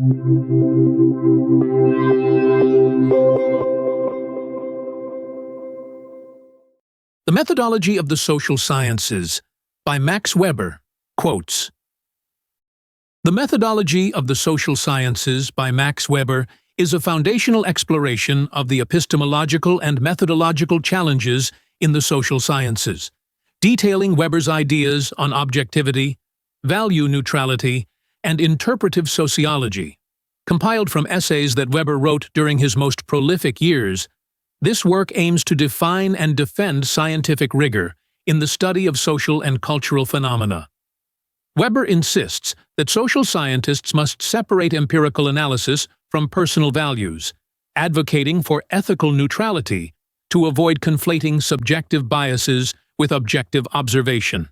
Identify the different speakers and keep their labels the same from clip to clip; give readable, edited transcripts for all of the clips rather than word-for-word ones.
Speaker 1: The Methodology of the Social Sciences by Max Weber, quotes, "The Methodology of the Social Sciences by Max Weber is a foundational exploration of the epistemological and methodological challenges in the social sciences, detailing Weber's ideas on objectivity, value neutrality, and interpretive sociology. Compiled from essays that Weber wrote during his most prolific years, this work aims to define and defend scientific rigor in the study of social and cultural phenomena. Weber insists that social scientists must separate empirical analysis from personal values, advocating for ethical neutrality to avoid conflating subjective biases with objective observation.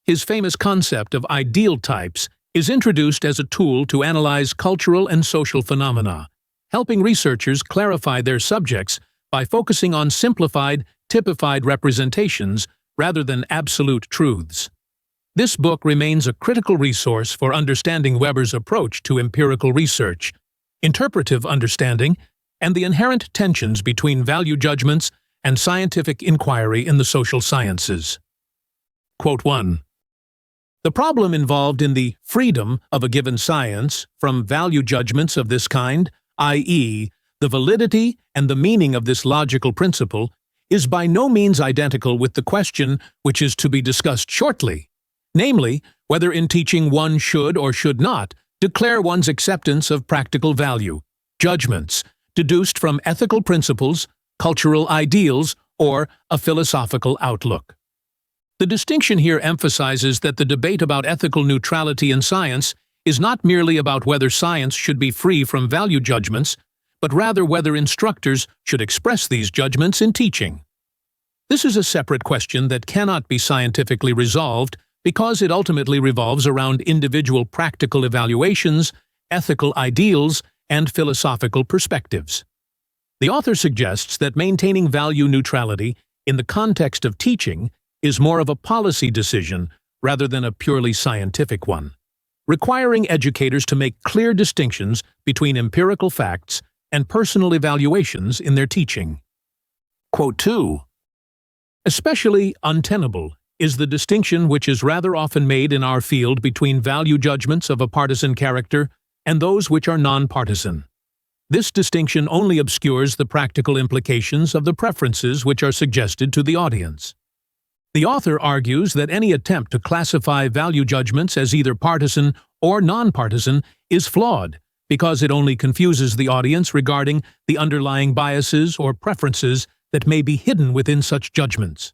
Speaker 1: His famous concept of ideal types is introduced as a tool to analyze cultural and social phenomena, helping researchers clarify their subjects by focusing on simplified, typified representations rather than absolute truths. This book remains a critical resource for understanding Weber's approach to empirical research, interpretive understanding, and the inherent tensions between value judgments and scientific inquiry in the social sciences." Quote 1. "The problem involved in the freedom of a given science from value judgments of this kind, i.e., the validity and the meaning of this logical principle, is by no means identical with the question which is to be discussed shortly, namely, whether in teaching one should or should not declare one's acceptance of practical value, judgments, deduced from ethical principles, cultural ideals, or a philosophical outlook. The distinction here emphasizes that the debate about ethical neutrality in science is not merely about whether science should be free from value judgments, but rather whether instructors should express these judgments in teaching. This is a separate question that cannot be scientifically resolved because it ultimately revolves around individual practical evaluations, ethical ideals, and philosophical perspectives. The author suggests that maintaining value neutrality in the context of teaching is more of a policy decision rather than a purely scientific one, requiring educators to make clear distinctions between empirical facts and personal evaluations in their teaching. Quote 2. "Especially untenable is the distinction which is rather often made in our field between value judgments of a partisan character and those which are non-partisan. This distinction only obscures the practical implications of the preferences which are suggested to the audience. The author argues that any attempt to classify value judgments as either partisan or non-partisan is flawed because it only confuses the audience regarding the underlying biases or preferences that may be hidden within such judgments.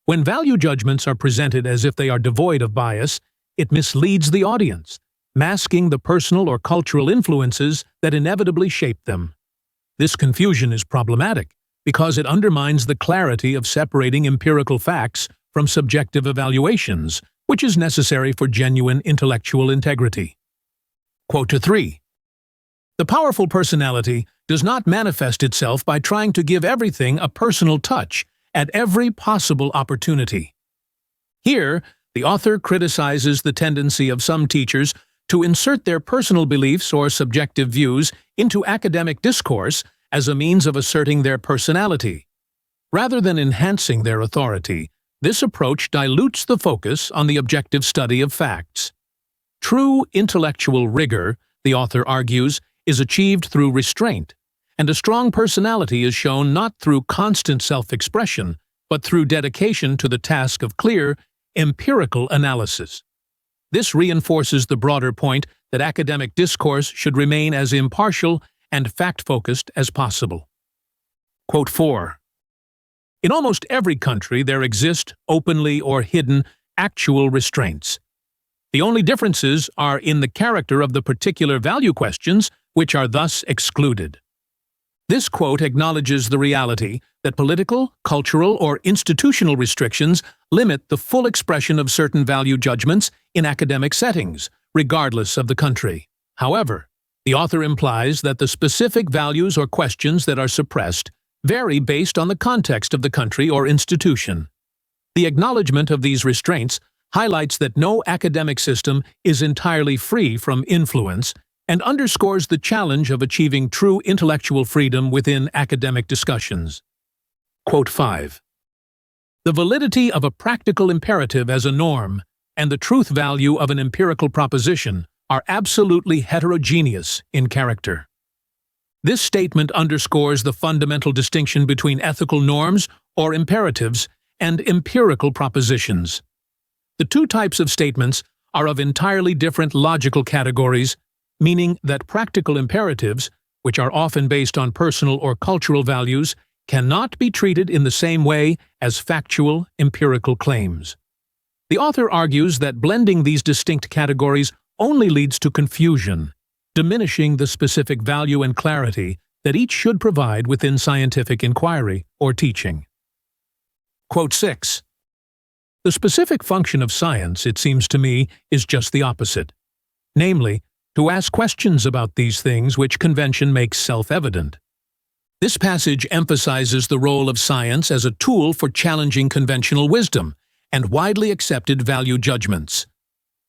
Speaker 1: When value judgments are presented as if they are devoid of bias, it misleads the audience, masking the personal or cultural influences that inevitably shape them. This confusion is problematic because it undermines the clarity of separating empirical facts from subjective evaluations, which is necessary for genuine intellectual integrity." Quote 3. "The powerful personality does not manifest itself by trying to give everything a personal touch at every possible opportunity." Here, the author criticizes the tendency of some teachers to insert their personal beliefs or subjective views into academic discourse as a means of asserting their personality. Rather than enhancing their authority, this approach dilutes the focus on the objective study of facts. True intellectual rigor, the author argues, is achieved through restraint, and a strong personality is shown not through constant self-expression, but through dedication to the task of clear, empirical analysis. This reinforces the broader point that academic discourse should remain as impartial and fact-focused as possible. Quote 4. "In almost every country there exist, openly or hidden, actual restraints. The only differences are in the character of the particular value questions, which are thus excluded." This quote acknowledges the reality that political, cultural, or institutional restrictions limit the full expression of certain value judgments in academic settings, regardless of the country. However, the author implies that the specific values or questions that are suppressed vary based on the context of the country or institution. The acknowledgement of these restraints highlights that no academic system is entirely free from influence, and underscores the challenge of achieving true intellectual freedom within academic discussions. Quote 5. The validity of a practical imperative as a norm and the truth value of an empirical proposition are absolutely heterogeneous in character. This statement underscores the fundamental distinction between ethical norms, or imperatives, and empirical propositions. The two types of statements are of entirely different logical categories, meaning that practical imperatives, which are often based on personal or cultural values, cannot be treated in the same way as factual, empirical claims. The author argues that blending these distinct categories only leads to confusion, diminishing the specific value and clarity that each should provide within scientific inquiry or teaching. Quote 6. The specific function of science, it seems to me, is just the opposite, namely, to ask questions about these things which convention makes self-evident. This passage emphasizes the role of science as a tool for challenging conventional wisdom and widely accepted value judgments.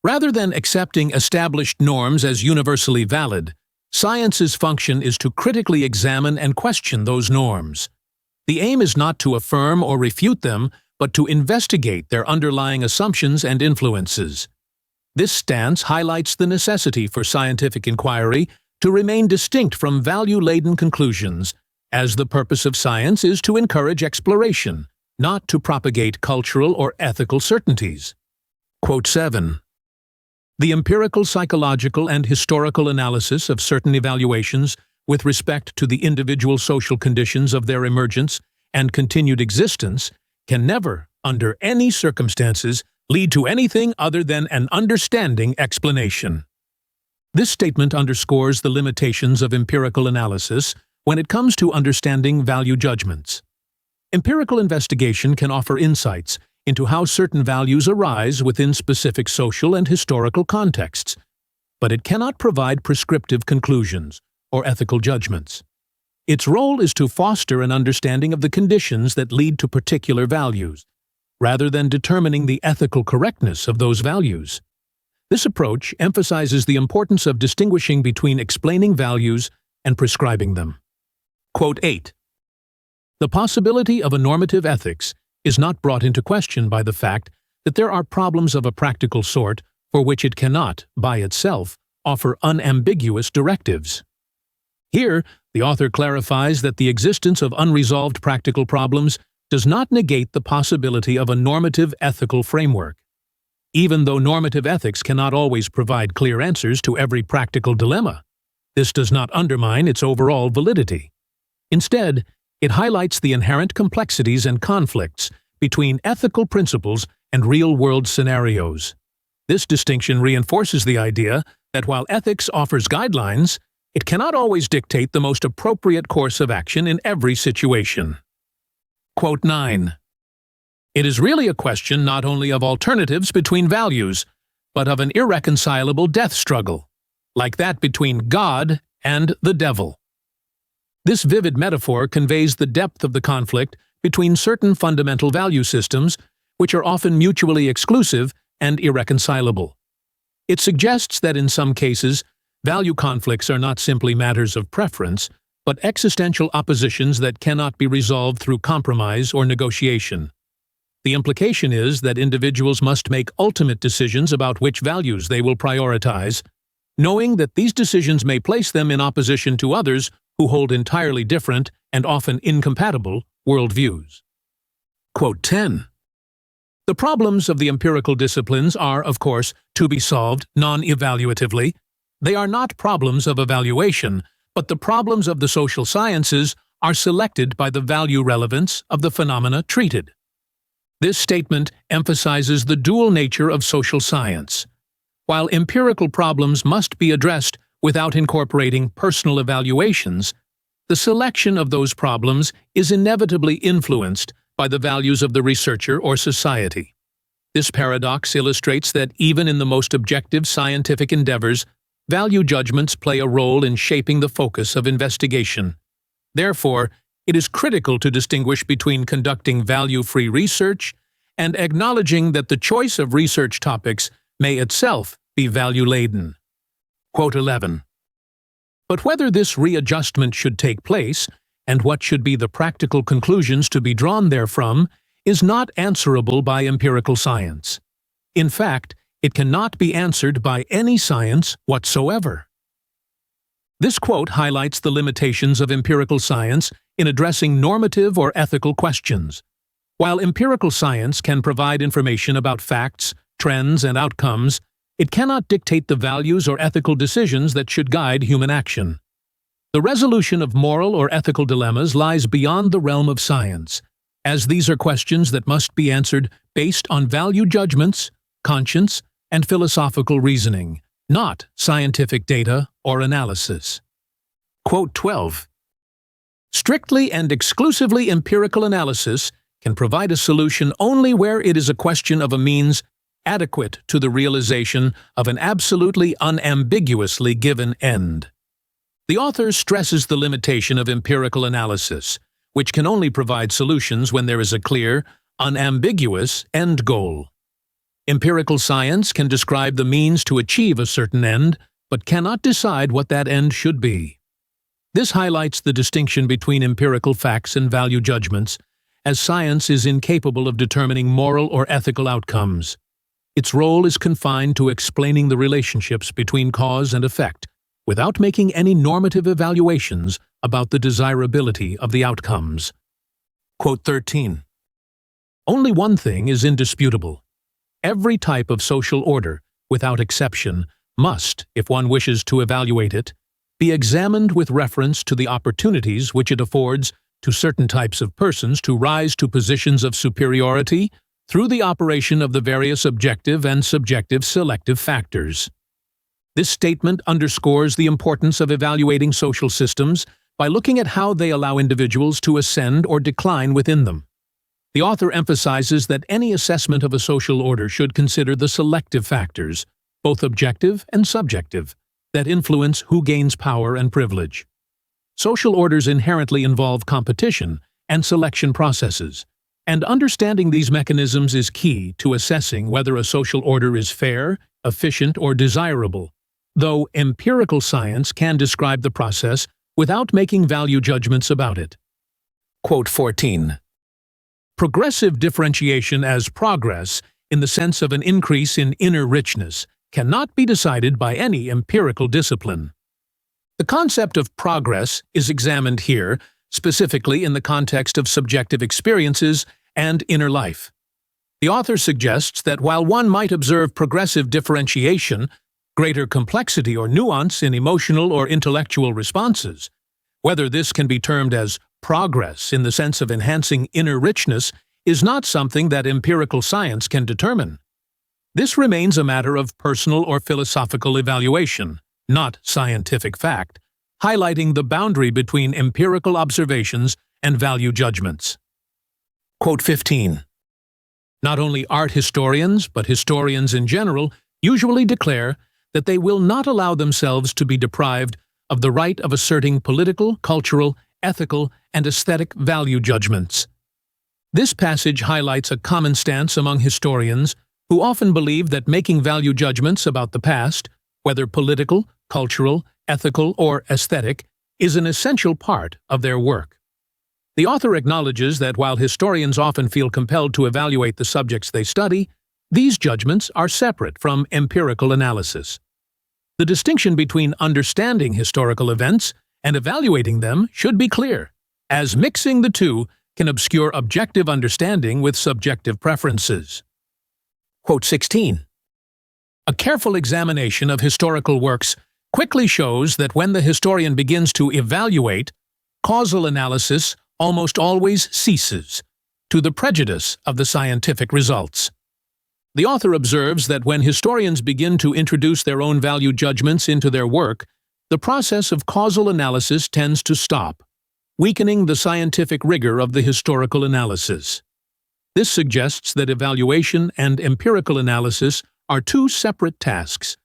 Speaker 1: Rather than accepting established norms as universally valid, science's function is to critically examine and question those norms. The aim is not to affirm or refute them, but to investigate their underlying assumptions and influences. This stance highlights the necessity for scientific inquiry to remain distinct from value-laden conclusions, as the purpose of science is to encourage exploration, not to propagate cultural or ethical certainties. Quote 7. The empirical, psychological, and historical analysis of certain evaluations with respect to the individual social conditions of their emergence and continued existence can never, under any circumstances, lead to anything other than an understanding explanation. This statement underscores the limitations of empirical analysis when it comes to understanding value judgments. Empirical investigation can offer insights into how certain values arise within specific social and historical contexts, but it cannot provide prescriptive conclusions or ethical judgments. Its role is to foster an understanding of the conditions that lead to particular values, rather than determining the ethical correctness of those values. This approach emphasizes the importance of distinguishing between explaining values and prescribing them. Quote 8. The possibility of a normative ethics is not brought into question by the fact that there are problems of a practical sort for which it cannot, by itself, offer unambiguous directives. Here, the author clarifies that the existence of unresolved practical problems does not negate the possibility of a normative ethical framework. Even though normative ethics cannot always provide clear answers to every practical dilemma, this does not undermine its overall validity. Instead, it highlights the inherent complexities and conflicts between ethical principles and real-world scenarios. This distinction reinforces the idea that while ethics offers guidelines, it cannot always dictate the most appropriate course of action in every situation. Quote 9. It is really a question not only of alternatives between values, but of an irreconcilable death struggle, like that between God and the devil. This vivid metaphor conveys the depth of the conflict between certain fundamental value systems, which are often mutually exclusive and irreconcilable. It suggests that in some cases, value conflicts are not simply matters of preference, but existential oppositions that cannot be resolved through compromise or negotiation. The implication is that individuals must make ultimate decisions about which values they will prioritize, knowing that these decisions may place them in opposition to others who hold entirely different and often incompatible worldviews. Quote 10. The problems of the empirical disciplines are, of course, to be solved non-evaluatively. They are not problems of evaluation, but the problems of the social sciences are selected by the value relevance of the phenomena treated. This statement emphasizes the dual nature of social science. While empirical problems must be addressed without incorporating personal evaluations, the selection of those problems is inevitably influenced by the values of the researcher or society. This paradox illustrates that even in the most objective scientific endeavors, value judgments play a role in shaping the focus of investigation. Therefore, it is critical to distinguish between conducting value-free research and acknowledging that the choice of research topics may itself be value-laden. Quote 11. But whether this readjustment should take place, and what should be the practical conclusions to be drawn therefrom, is not answerable by empirical science. In fact, it cannot be answered by any science whatsoever. This quote highlights the limitations of empirical science in addressing normative or ethical questions. While empirical science can provide information about facts, trends, and outcomes, it cannot dictate the values or ethical decisions that should guide human action. The resolution of moral or ethical dilemmas lies beyond the realm of science, as these are questions that must be answered based on value judgments, conscience, and philosophical reasoning, not scientific data or analysis. Quote 12. Strictly and exclusively empirical analysis can provide a solution only where it is a question of a means adequate to the realization of an absolutely unambiguously given end. The author stresses the limitation of empirical analysis, which can only provide solutions when there is a clear, unambiguous end goal. Empirical science can describe the means to achieve a certain end, but cannot decide what that end should be. This highlights the distinction between empirical facts and value judgments, as science is incapable of determining moral or ethical outcomes. Its role is confined to explaining the relationships between cause and effect, without making any normative evaluations about the desirability of the outcomes. Quote 13. Only one thing is indisputable. Every type of social order, without exception, must, if one wishes to evaluate it, be examined with reference to the opportunities which it affords to certain types of persons to rise to positions of superiority through the operation of the various objective and subjective selective factors. This statement underscores the importance of evaluating social systems by looking at how they allow individuals to ascend or decline within them. The author emphasizes that any assessment of a social order should consider the selective factors, both objective and subjective, that influence who gains power and privilege. Social orders inherently involve competition and selection processes, and understanding these mechanisms is key to assessing whether a social order is fair, efficient, or desirable, though empirical science can describe the process without making value judgments about it. Quote 14. Progressive differentiation as progress, in the sense of an increase in inner richness, cannot be decided by any empirical discipline. The concept of progress is examined here, specifically in the context of subjective experiences and inner life. The author suggests that while one might observe progressive differentiation, greater complexity or nuance in emotional or intellectual responses, whether this can be termed as progress in the sense of enhancing inner richness is not something that empirical science can determine. This remains a matter of personal or philosophical evaluation, not scientific fact, highlighting the boundary between empirical observations and value judgments. Quote 15. Not only art historians, but historians in general usually declare that they will not allow themselves to be deprived of the right of asserting political, cultural, ethical, and aesthetic value judgments. This passage highlights a common stance among historians who often believe that making value judgments about the past, whether political, cultural, ethical, or aesthetic, is an essential part of their work. The author acknowledges that while historians often feel compelled to evaluate the subjects they study, these judgments are separate from empirical analysis. The distinction between understanding historical events and evaluating them should be clear, as mixing the two can obscure objective understanding with subjective preferences. Quote 16. A careful examination of historical works quickly shows that when the historian begins to evaluate, causal analysis almost always ceases, to the prejudice of the scientific results. The author observes that when historians begin to introduce their own value judgments into their work, the process of causal analysis tends to stop, weakening the scientific rigor of the historical analysis. This suggests that evaluation and empirical analysis are two separate tasks,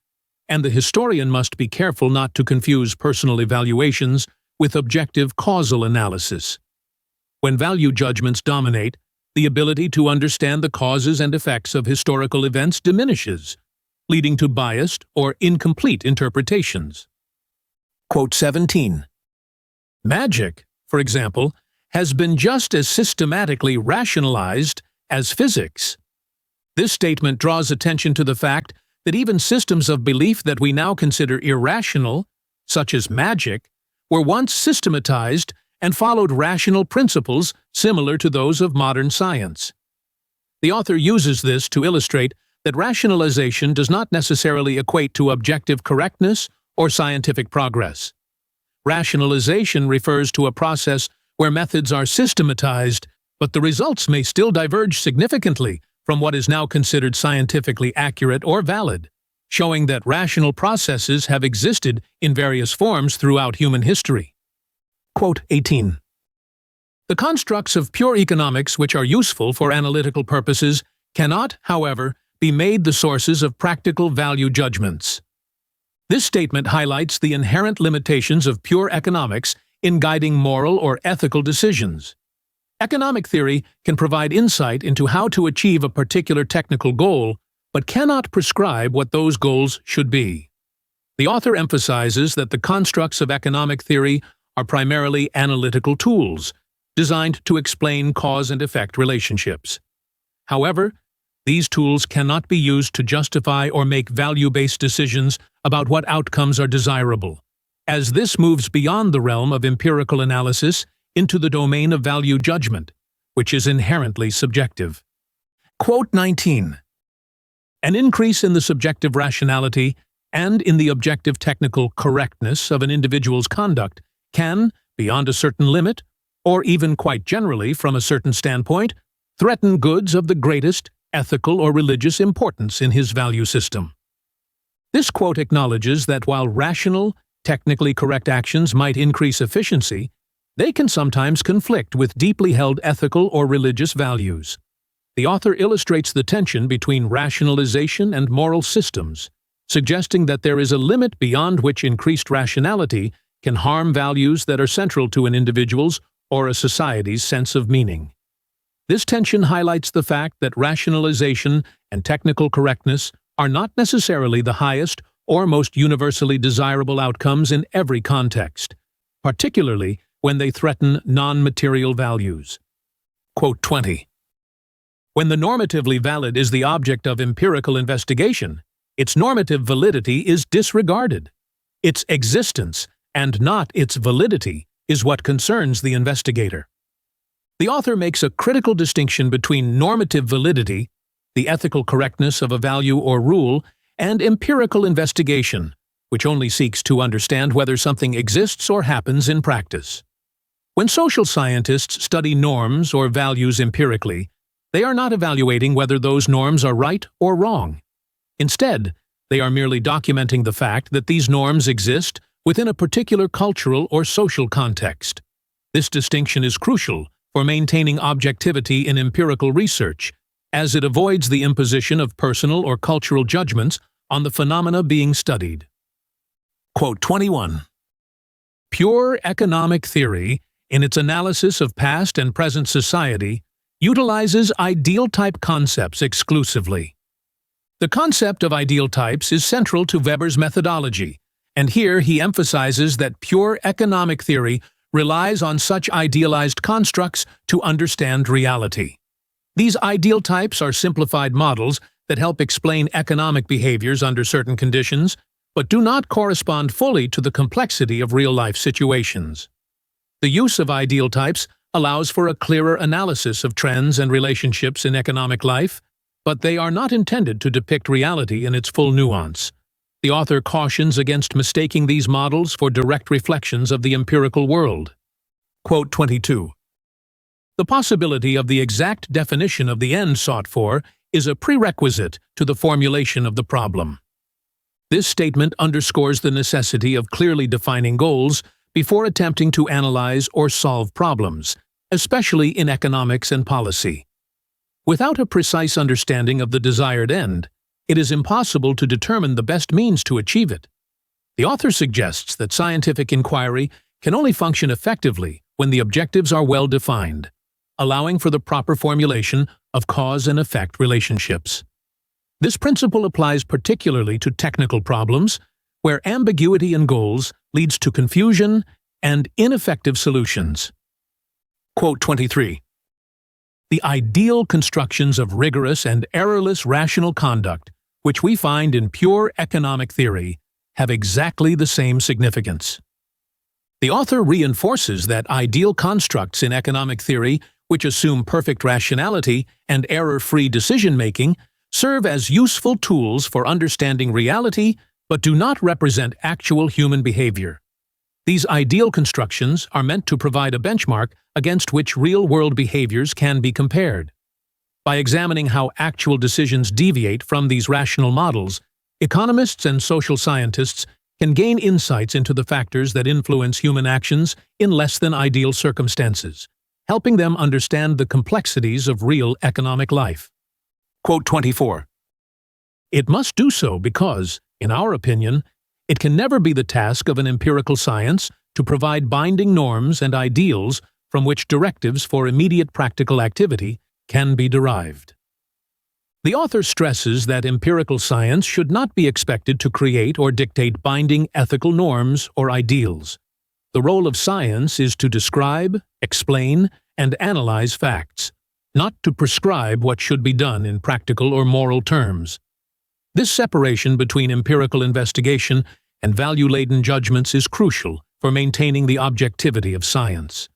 Speaker 1: and the historian must be careful not to confuse personal evaluations with objective causal analysis. When value judgments dominate, the ability to understand the causes and effects of historical events diminishes, leading to biased or incomplete interpretations. Quote 17. Magic, for example, has been just as systematically rationalized as physics. This statement draws attention to the fact that even systems of belief that we now consider irrational, such as magic, were once systematized and followed rational principles similar to those of modern science. The author uses this to illustrate that rationalization does not necessarily equate to objective correctness or scientific progress. Rationalization refers to a process where methods are systematized, but the results may still diverge significantly from what is now considered scientifically accurate or valid, showing that rational processes have existed in various forms throughout human history. Quote 18. The constructs of pure economics which are useful for analytical purposes cannot, however, be made the sources of practical value judgments. This statement highlights the inherent limitations of pure economics in guiding moral or ethical decisions. Economic theory can provide insight into how to achieve a particular technical goal, but cannot prescribe what those goals should be. The author emphasizes that the constructs of economic theory are primarily analytical tools, designed to explain cause and effect relationships. However, these tools cannot be used to justify or make value-based decisions about what outcomes are desirable, as this moves beyond the realm of empirical analysis into the domain of value judgment, which is inherently subjective. Quote 19. An increase in the subjective rationality and in the objective technical correctness of an individual's conduct can, beyond a certain limit, or even quite generally from a certain standpoint, threaten goods of the greatest ethical or religious importance in his value system. This quote acknowledges that while rational, technically correct actions might increase efficiency, they can sometimes conflict with deeply held ethical or religious values. The author illustrates the tension between rationalization and moral systems, suggesting that there is a limit beyond which increased rationality can harm values that are central to an individual's or a society's sense of meaning. This tension highlights the fact that rationalization and technical correctness are not necessarily the highest or most universally desirable outcomes in every context, particularly when they threaten non-material values. Quote 20. When the normatively valid is the object of empirical investigation, its normative validity is disregarded. Its existence, and not its validity, is what concerns the investigator. The author makes a critical distinction between normative validity, the ethical correctness of a value or rule, and empirical investigation, which only seeks to understand whether something exists or happens in practice. When social scientists study norms or values empirically, they are not evaluating whether those norms are right or wrong. Instead, they are merely documenting the fact that these norms exist within a particular cultural or social context. This distinction is crucial for maintaining objectivity in empirical research, as it avoids the imposition of personal or cultural judgments on the phenomena being studied. Quote 21. Pure economic theory, in its analysis of past and present society, utilizes ideal type concepts exclusively. The concept of ideal types is central to Weber's methodology, and here he emphasizes that pure economic theory relies on such idealized constructs to understand reality. These ideal types are simplified models that help explain economic behaviors under certain conditions, but do not correspond fully to the complexity of real-life situations. The use of ideal types allows for a clearer analysis of trends and relationships in economic life, but they are not intended to depict reality in its full nuance. The author cautions against mistaking these models for direct reflections of the empirical world. Quote 22. The possibility of the exact definition of the end sought for is a prerequisite to the formulation of the problem. This statement underscores the necessity of clearly defining goals before attempting to analyze or solve problems, especially in economics and policy. Without a precise understanding of the desired end, it is impossible to determine the best means to achieve it. The author suggests that scientific inquiry can only function effectively when the objectives are well defined, allowing for the proper formulation of cause and effect relationships. This principle applies particularly to technical problems, where ambiguity in goals leads to confusion and ineffective solutions. Quote 23. The ideal constructions of rigorous and errorless rational conduct, which we find in pure economic theory, have exactly the same significance. The author reinforces that ideal constructs in economic theory, which assume perfect rationality and error-free decision-making, serve as useful tools for understanding reality but do not represent actual human behavior. These ideal constructions are meant to provide a benchmark against which real-world behaviors can be compared. By examining how actual decisions deviate from these rational models, economists and social scientists can gain insights into the factors that influence human actions in less than ideal circumstances, helping them understand the complexities of real economic life. Quote 24. It must do so because, in our opinion, it can never be the task of an empirical science to provide binding norms and ideals from which directives for immediate practical activity can be derived. The author stresses that empirical science should not be expected to create or dictate binding ethical norms or ideals. The role of science is to describe, explain, and analyze facts, not to prescribe what should be done in practical or moral terms. This separation between empirical investigation and value-laden judgments is crucial for maintaining the objectivity of science.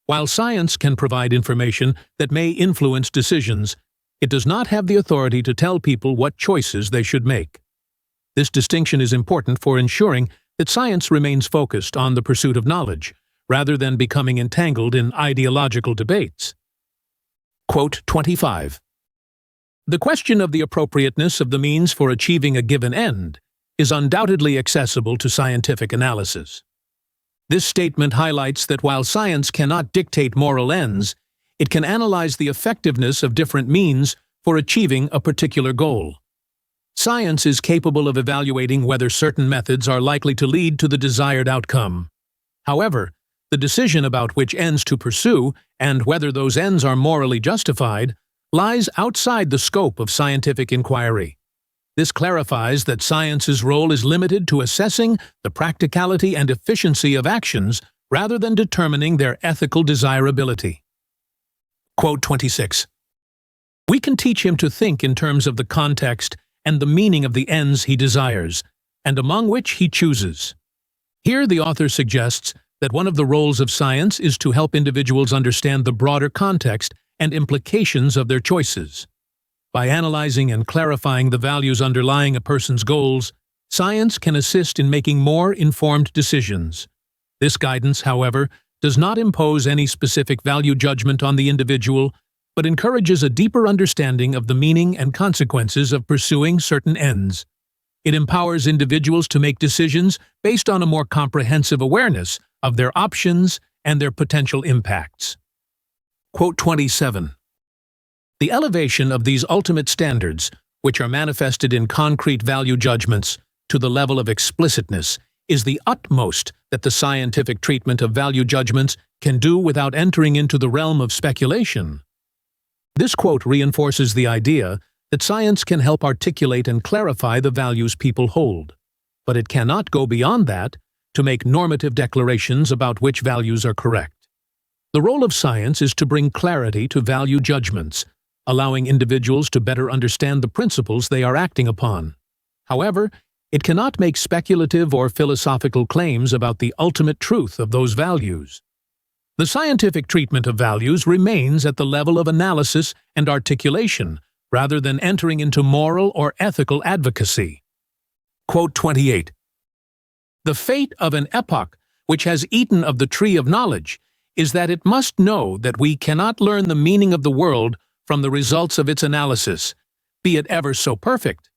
Speaker 1: While science can provide information that may influence decisions, it does not have the authority to tell people what choices they should make. This distinction is important for ensuring that science remains focused on the pursuit of knowledge, rather than becoming entangled in ideological debates. Quote 25. The question of the appropriateness of the means for achieving a given end is undoubtedly accessible to scientific analysis. This statement highlights that while science cannot dictate moral ends, it can analyze the effectiveness of different means for achieving a particular goal. Science is capable of evaluating whether certain methods are likely to lead to the desired outcome. However, the decision about which ends to pursue and whether those ends are morally justified lies outside the scope of scientific inquiry. This clarifies that science's role is limited to assessing the practicality and efficiency of actions rather than determining their ethical desirability. Quote 26. We can teach him to think in terms of the context and the meaning of the ends he desires, and among which he chooses. Here the author suggests that one of the roles of science is to help individuals understand the broader context and implications of their choices. By analyzing and clarifying the values underlying a person's goals, science can assist in making more informed decisions. This guidance, however, does not impose any specific value judgment on the individual, but encourages a deeper understanding of the meaning and consequences of pursuing certain ends. It empowers individuals to make decisions based on a more comprehensive awareness of their options and their potential impacts. Quote 27. The elevation of these ultimate standards, which are manifested in concrete value judgments, to the level of explicitness, is the utmost that the scientific treatment of value judgments can do without entering into the realm of speculation. This quote reinforces the idea that science can help articulate and clarify the values people hold, but it cannot go beyond that to make normative declarations about which values are correct. The role of science is to bring clarity to value judgments, allowing individuals to better understand the principles they are acting upon. However, it cannot make speculative or philosophical claims about the ultimate truth of those values. The scientific treatment of values remains at the level of analysis and articulation, rather than entering into moral or ethical advocacy. Quote 28. The fate of an epoch which has eaten of the tree of knowledge is that it must know that we cannot learn the meaning of the world from the results of its analysis, be it ever so perfect.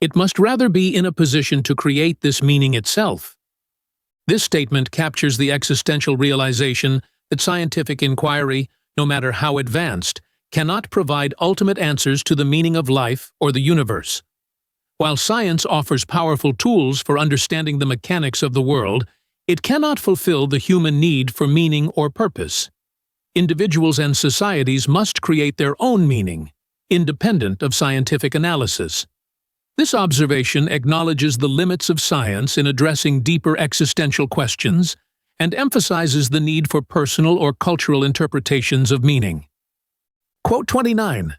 Speaker 1: It must rather be in a position to create this meaning itself. This statement captures the existential realization that scientific inquiry, no matter how advanced, cannot provide ultimate answers to the meaning of life or the universe. While science offers powerful tools for understanding the mechanics of the world, it cannot fulfill the human need for meaning or purpose. Individuals and societies must create their own meaning, independent of scientific analysis. This observation acknowledges the limits of science in addressing deeper existential questions and emphasizes the need for personal or cultural interpretations of meaning. Quote 29.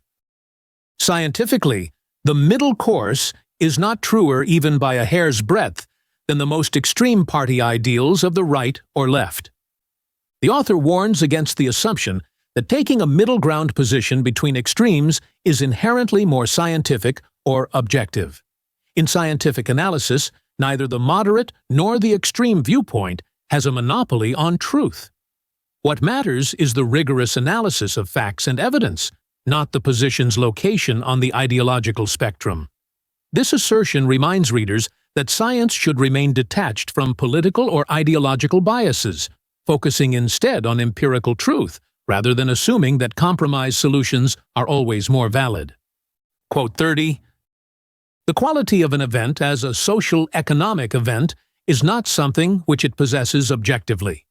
Speaker 1: Scientifically, the middle course is not truer even by a hair's breadth than the most extreme party ideals of the right or left. The author warns against the assumption that taking a middle ground position between extremes is inherently more scientific or objective. In scientific analysis, neither the moderate nor the extreme viewpoint has a monopoly on truth. What matters is the rigorous analysis of facts and evidence, not the position's location on the ideological spectrum. This assertion reminds readers that science should remain detached from political or ideological biases, focusing instead on empirical truth, rather than assuming that compromise solutions are always more valid. Quote 30. The quality of an event as a social-economic event is not something which it possesses objectively.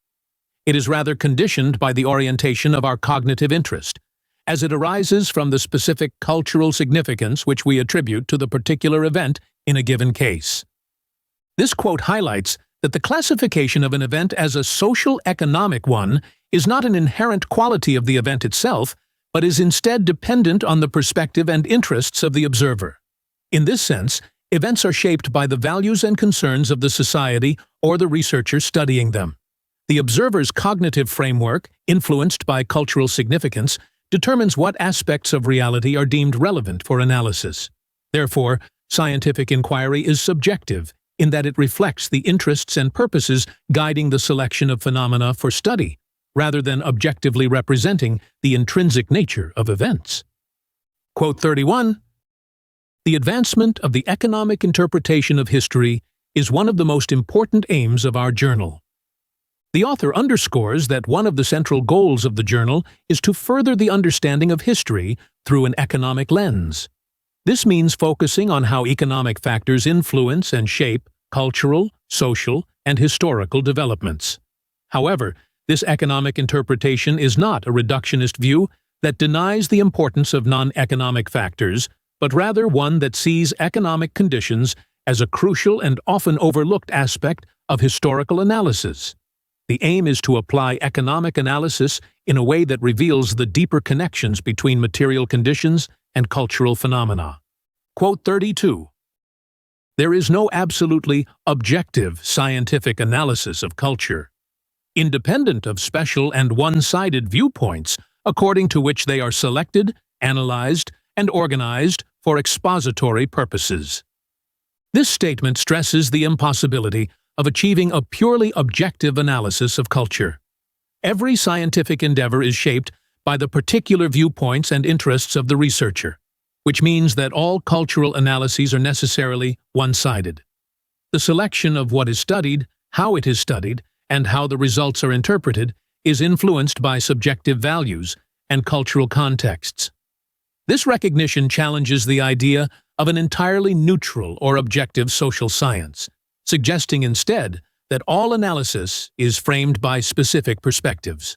Speaker 1: It is rather conditioned by the orientation of our cognitive interest, as it arises from the specific cultural significance which we attribute to the particular event in a given case. This quote highlights that the classification of an event as a social-economic one is not an inherent quality of the event itself, but is instead dependent on the perspective and interests of the observer. In this sense, events are shaped by the values and concerns of the society or the researcher studying them. The observer's cognitive framework, influenced by cultural significance, determines what aspects of reality are deemed relevant for analysis. Therefore, scientific inquiry is subjective in that it reflects the interests and purposes guiding the selection of phenomena for study, rather than objectively representing the intrinsic nature of events. Quote 31. The advancement of the economic interpretation of history is one of the most important aims of our journal. The author underscores that one of the central goals of the journal is to further the understanding of history through an economic lens. This means focusing on how economic factors influence and shape cultural, social, and historical developments. However, this economic interpretation is not a reductionist view that denies the importance of non-economic factors, but rather one that sees economic conditions as a crucial and often overlooked aspect of historical analysis. The aim is to apply economic analysis in a way that reveals the deeper connections between material conditions and cultural phenomena. Quote 32. There is no absolutely objective scientific analysis of culture, independent of special and one-sided viewpoints according to which they are selected, analyzed, and organized for expository purposes. This statement stresses the impossibility of achieving a purely objective analysis of culture. Every scientific endeavor is shaped by the particular viewpoints and interests of the researcher, which means that all cultural analyses are necessarily one-sided. The selection of what is studied, how it is studied, and how the results are interpreted is influenced by subjective values and cultural contexts. This recognition challenges the idea of an entirely neutral or objective social science, suggesting instead that all analysis is framed by specific perspectives.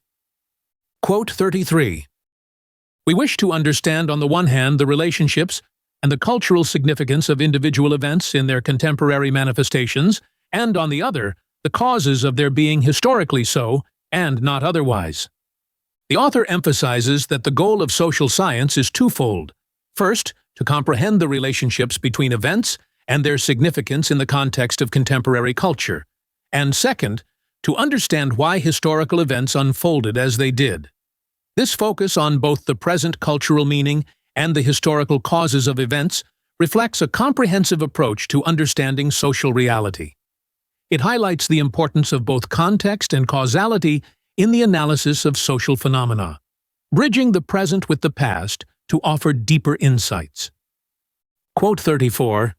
Speaker 1: Quote 33. We wish to understand on the one hand the relationships and the cultural significance of individual events in their contemporary manifestations, and on the other, the causes of their being historically so and not otherwise. The author emphasizes that the goal of social science is twofold. First, to comprehend the relationships between events and their significance in the context of contemporary culture, and second, to understand why historical events unfolded as they did. This focus on both the present cultural meaning and the historical causes of events reflects a comprehensive approach to understanding social reality. It highlights the importance of both context and causality in the analysis of social phenomena, bridging the present with the past to offer deeper insights. Quote 34.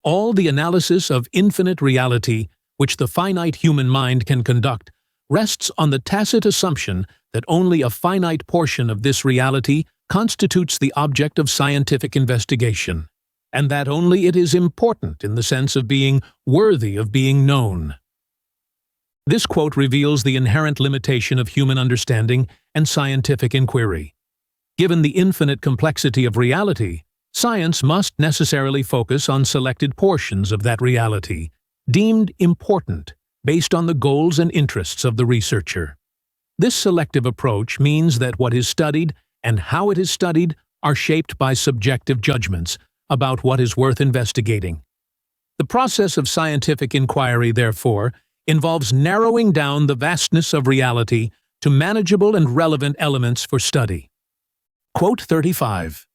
Speaker 1: All the analysis of infinite reality which the finite human mind can conduct rests on the tacit assumption that only a finite portion of this reality constitutes the object of scientific investigation, and that only it is important in the sense of being worthy of being known. This quote reveals the inherent limitation of human understanding and scientific inquiry. Given the infinite complexity of reality, Science must necessarily focus on selected portions of that reality, deemed important based on the goals and interests of the researcher. This selective approach means that what is studied and how it is studied are shaped by subjective judgments about what is worth investigating. The process of scientific inquiry, therefore, involves narrowing down the vastness of reality to manageable and relevant elements for study. Quote 35.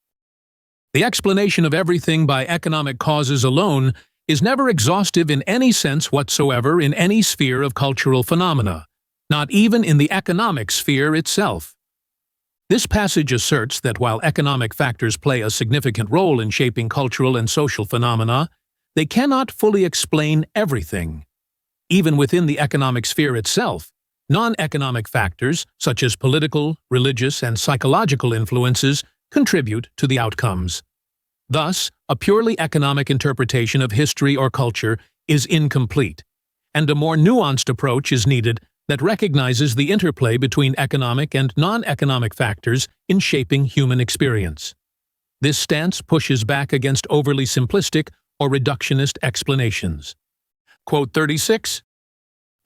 Speaker 1: The explanation of everything by economic causes alone is never exhaustive in any sense whatsoever in any sphere of cultural phenomena, not even in the economic sphere itself. This passage asserts that while economic factors play a significant role in shaping cultural and social phenomena, they cannot fully explain everything. Even within the economic sphere itself, non-economic factors, such as political, religious, and psychological influences, contribute to the outcomes. Thus, a purely economic interpretation of history or culture is incomplete, and a more nuanced approach is needed that recognizes the interplay between economic and non-economic factors in shaping human experience. This stance pushes back against overly simplistic or reductionist explanations. Quote 36.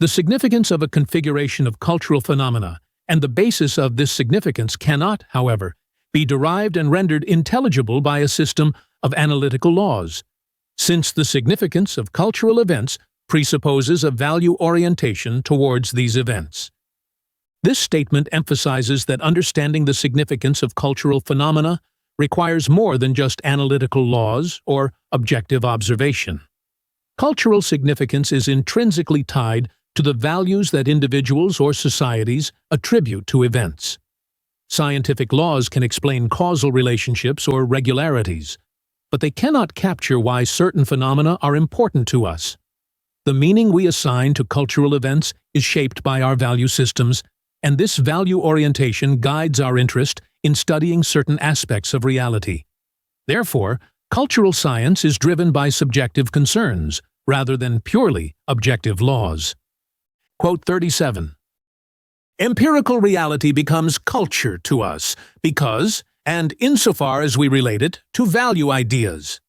Speaker 1: The significance of a configuration of cultural phenomena and the basis of this significance cannot, however, be derived and rendered intelligible by a system of analytical laws, since the significance of cultural events presupposes a value orientation towards these events. This statement emphasizes that understanding the significance of cultural phenomena requires more than just analytical laws or objective observation. Cultural significance is intrinsically tied to the values that individuals or societies attribute to events. Scientific laws can explain causal relationships or regularities, but they cannot capture why certain phenomena are important to us. The meaning we assign to cultural events is shaped by our value systems, and this value orientation guides our interest in studying certain aspects of reality. Therefore, cultural science is driven by subjective concerns rather than purely objective laws. Quote 37. Empirical reality becomes culture to us because, and insofar as we relate it, to value ideas.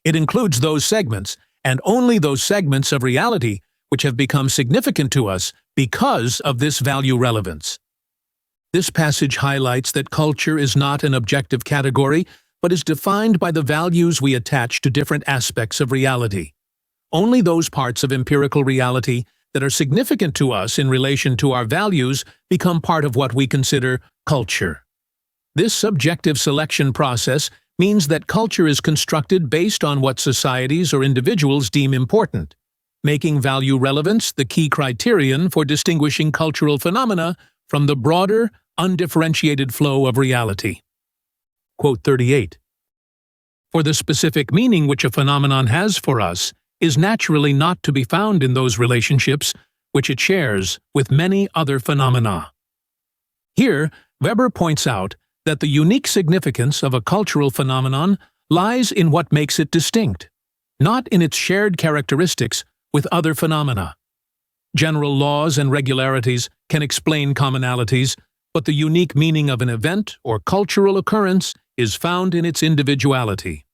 Speaker 1: It includes those segments, and only those segments of reality which have become significant to us because of this value relevance. This passage highlights that culture is not an objective category, but is defined by the values we attach to different aspects of reality. Only those parts of empirical reality that are significant to us in relation to our values become part of what we consider culture. This subjective selection process means that culture is constructed based on what societies or individuals deem important, making value relevance the key criterion for distinguishing cultural phenomena from the broader, undifferentiated flow of reality. Quote 38. For the specific meaning which a phenomenon has for us is naturally not to be found in those relationships which it shares with many other phenomena. Here, Weber points out that the unique significance of a cultural phenomenon lies in what makes it distinct, not in its shared characteristics with other phenomena. General laws and regularities can explain commonalities, but the unique meaning of an event or cultural occurrence is found in its individuality.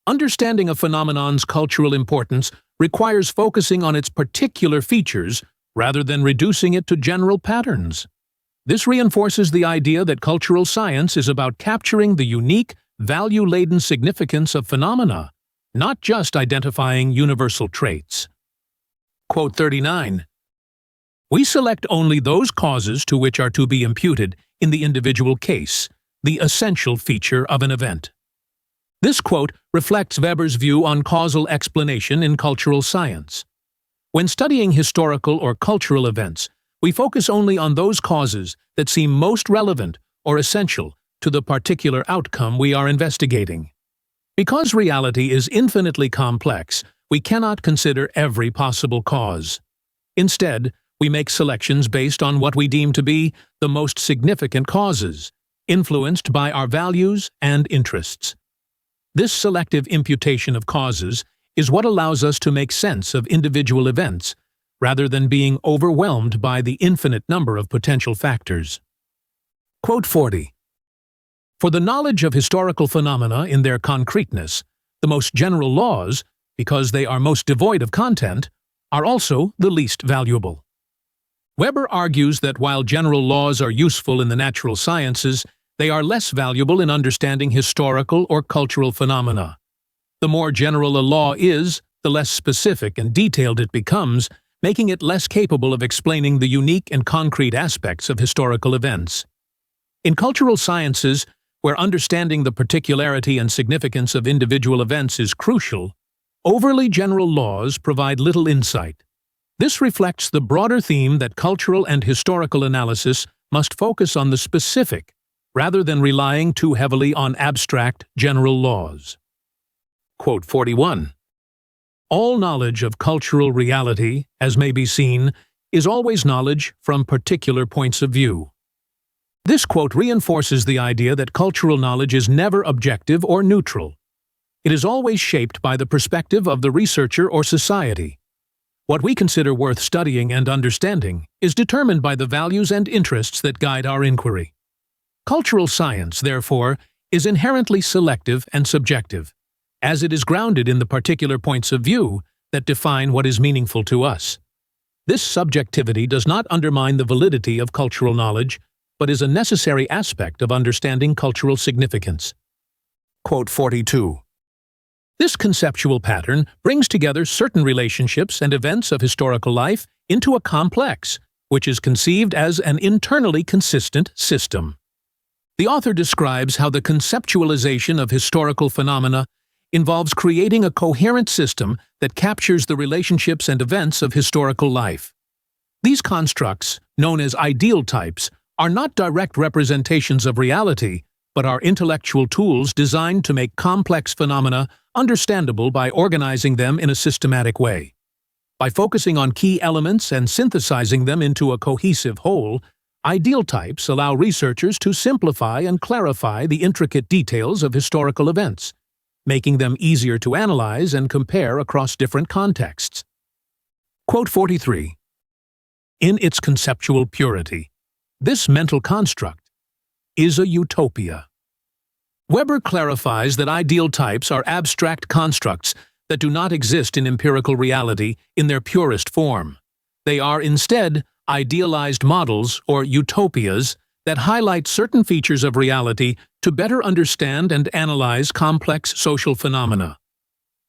Speaker 1: Understanding a phenomenon's cultural importance requires focusing on its particular features rather than reducing it to general patterns. This reinforces the idea that cultural science is about capturing the unique, value-laden significance of phenomena, not just identifying universal traits. Quote 39. We select only those causes to which are to be imputed, in the individual case, the essential feature of an event. This quote reflects Weber's view on causal explanation in cultural science. When studying historical or cultural events, we focus only on those causes that seem most relevant or essential to the particular outcome we are investigating. Because reality is infinitely complex, we cannot consider every possible cause. Instead, we make selections based on what we deem to be the most significant causes, influenced by our values and interests. This selective imputation of causes is what allows us to make sense of individual events, rather than being overwhelmed by the infinite number of potential factors. Quote 40. For the knowledge of historical phenomena in their concreteness, the most general laws, because they are most devoid of content, are also the least valuable. Weber argues that while general laws are useful in the natural sciences, they are less valuable in understanding historical or cultural phenomena. The more general a law is, the less specific and detailed it becomes, making it less capable of explaining the unique and concrete aspects of historical events. In cultural sciences, where understanding the particularity and significance of individual events is crucial, overly general laws provide little insight. This reflects the broader theme that cultural and historical analysis must focus on the specific, rather than relying too heavily on abstract general laws. Quote 41. All knowledge of cultural reality, as may be seen, is always knowledge from particular points of view. This quote reinforces the idea that cultural knowledge is never objective or neutral. It is always shaped by the perspective of the researcher or society. What we consider worth studying and understanding is determined by the values and interests that guide our inquiry. Cultural science, therefore, is inherently selective and subjective, as it is grounded in the particular points of view that define what is meaningful to us. This subjectivity does not undermine the validity of cultural knowledge, but is a necessary aspect of understanding cultural significance. Quote 42. This conceptual pattern brings together certain relationships and events of historical life into a complex, which is conceived as an internally consistent system. The author describes how the conceptualization of historical phenomena involves creating a coherent system that captures the relationships and events of historical life. These constructs, known as ideal types, are not direct representations of reality, but are intellectual tools designed to make complex phenomena understandable by organizing them in a systematic way. By focusing on key elements and synthesizing them into a cohesive whole, ideal types allow researchers to simplify and clarify the intricate details of historical events, making them easier to analyze and compare across different contexts. Quote 43. In its conceptual purity, this mental construct is a utopia. Weber clarifies that ideal types are abstract constructs that do not exist in empirical reality in their purest form. They are instead idealized models or utopias that highlight certain features of reality to better understand and analyze complex social phenomena.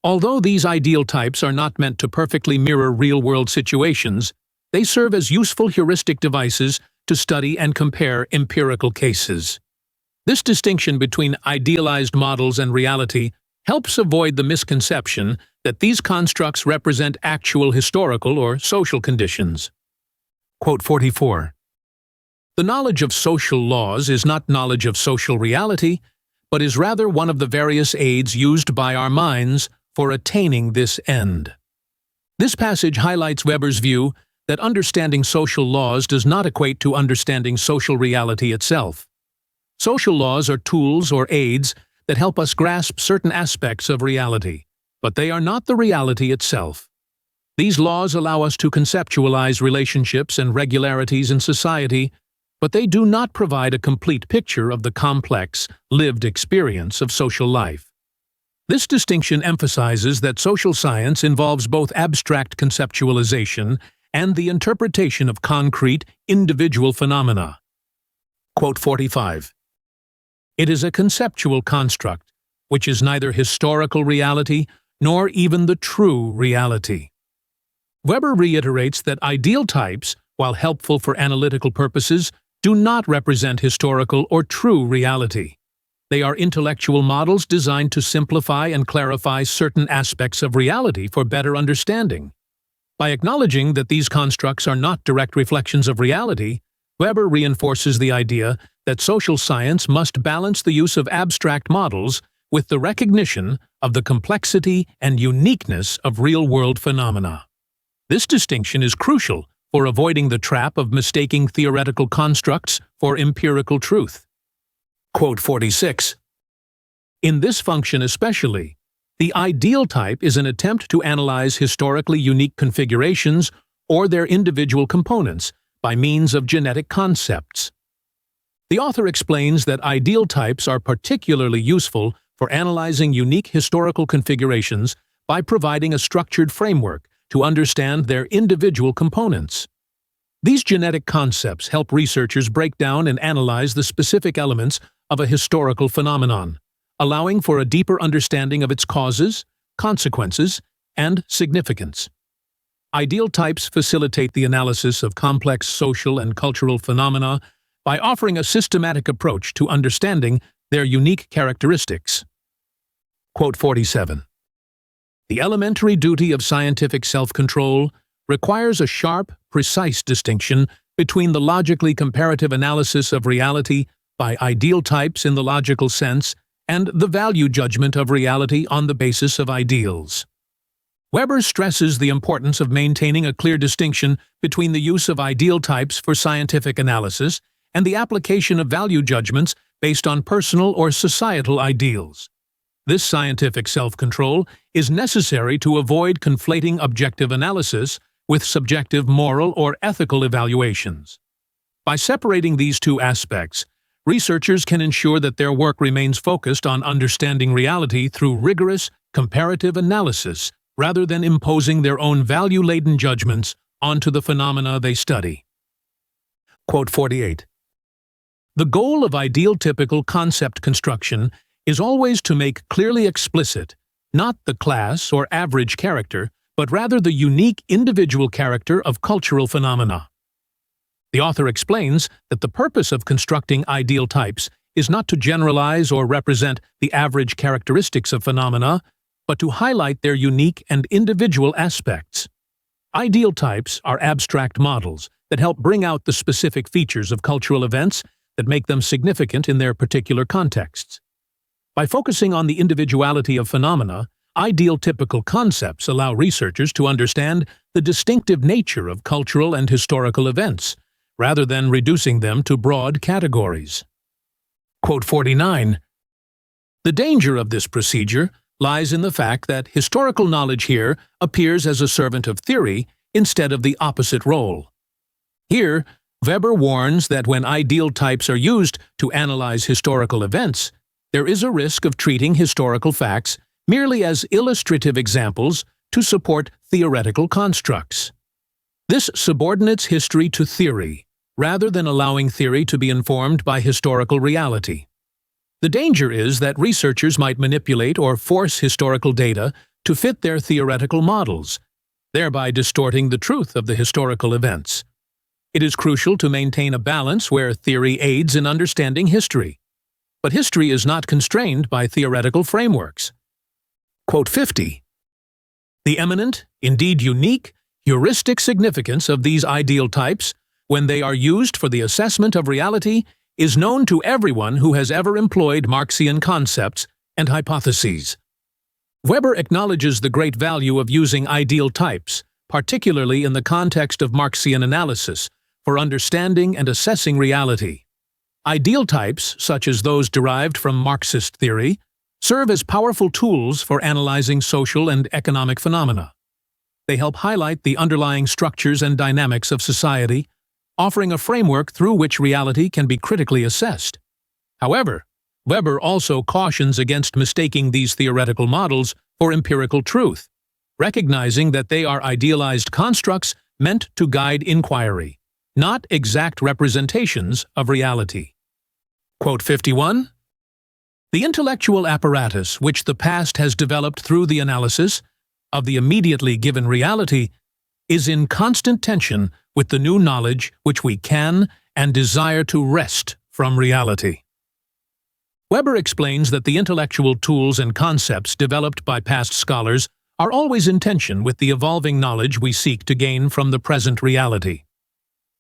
Speaker 1: Although these ideal types are not meant to perfectly mirror real-world situations, they serve as useful heuristic devices to study and compare empirical cases. This distinction between idealized models and reality helps avoid the misconception that these constructs represent actual historical or social conditions. Quote 44. The knowledge of social laws is not knowledge of social reality, but is rather one of the various aids used by our minds for attaining this end. This passage highlights Weber's view that understanding social laws does not equate to understanding social reality itself. Social laws are tools or aids that help us grasp certain aspects of reality, but they are not the reality itself. These laws allow us to conceptualize relationships and regularities in society, but they do not provide a complete picture of the complex, lived experience of social life. This distinction emphasizes that social science involves both abstract conceptualization and the interpretation of concrete, individual phenomena. Quote 45. It is a conceptual construct, which is neither historical reality nor even the true reality. Weber reiterates that ideal types, while helpful for analytical purposes, do not represent historical or true reality. They are intellectual models designed to simplify and clarify certain aspects of reality for better understanding. By acknowledging that these constructs are not direct reflections of reality, Weber reinforces the idea that social science must balance the use of abstract models with the recognition of the complexity and uniqueness of real-world phenomena. This distinction is crucial for avoiding the trap of mistaking theoretical constructs for empirical truth. Quote 46. In this function especially, the ideal type is an attempt to analyze historically unique configurations or their individual components by means of genetic concepts. The author explains that ideal types are particularly useful for analyzing unique historical configurations by providing a structured framework to understand their individual components. These genetic concepts help researchers break down and analyze the specific elements of a historical phenomenon, allowing for a deeper understanding of its causes, consequences, and significance. Ideal types facilitate the analysis of complex social and cultural phenomena by offering a systematic approach to understanding their unique characteristics. Quote 47. The elementary duty of scientific self-control requires a sharp, precise distinction between the logically comparative analysis of reality by ideal types in the logical sense and the value judgment of reality on the basis of ideals. Weber stresses the importance of maintaining a clear distinction between the use of ideal types for scientific analysis and the application of value judgments based on personal or societal ideals. This scientific self-control is necessary to avoid conflating objective analysis with subjective moral or ethical evaluations. By separating these two aspects, researchers can ensure that their work remains focused on understanding reality through rigorous, comparative analysis rather than imposing their own value-laden judgments onto the phenomena they study. Quote 48. The goal of ideal typical concept construction is always to make clearly explicit not the class or average character, but rather the unique individual character of cultural phenomena. The author explains that the purpose of constructing ideal types is not to generalize or represent the average characteristics of phenomena, but to highlight their unique and individual aspects. Ideal types are abstract models that help bring out the specific features of cultural events that make them significant in their particular contexts. By focusing on the individuality of phenomena, ideal typical concepts allow researchers to understand the distinctive nature of cultural and historical events, rather than reducing them to broad categories. Quote 49. The danger of this procedure lies in the fact that historical knowledge here appears as a servant of theory instead of the opposite role. Here, Weber warns that when ideal types are used to analyze historical events, there is a risk of treating historical facts merely as illustrative examples to support theoretical constructs. This subordinates history to theory, rather than allowing theory to be informed by historical reality. The danger is that researchers might manipulate or force historical data to fit their theoretical models, thereby distorting the truth of the historical events. It is crucial to maintain a balance where theory aids in understanding history, but history is not constrained by theoretical frameworks. Quote 50. The eminent, indeed unique, heuristic significance of these ideal types, when they are used for the assessment of reality, is known to everyone who has ever employed Marxian concepts and hypotheses. Weber acknowledges the great value of using ideal types, particularly in the context of Marxian analysis, for understanding and assessing reality. Ideal types, such as those derived from Marxist theory, serve as powerful tools for analyzing social and economic phenomena. They help highlight the underlying structures and dynamics of society, offering a framework through which reality can be critically assessed. However, Weber also cautions against mistaking these theoretical models for empirical truth, recognizing that they are idealized constructs meant to guide inquiry, not exact representations of reality. Quote 51. The intellectual apparatus which the past has developed through the analysis of the immediately given reality is in constant tension with the new knowledge which we can and desire to wrest from reality. Weber explains that the intellectual tools and concepts developed by past scholars are always in tension with the evolving knowledge we seek to gain from the present reality.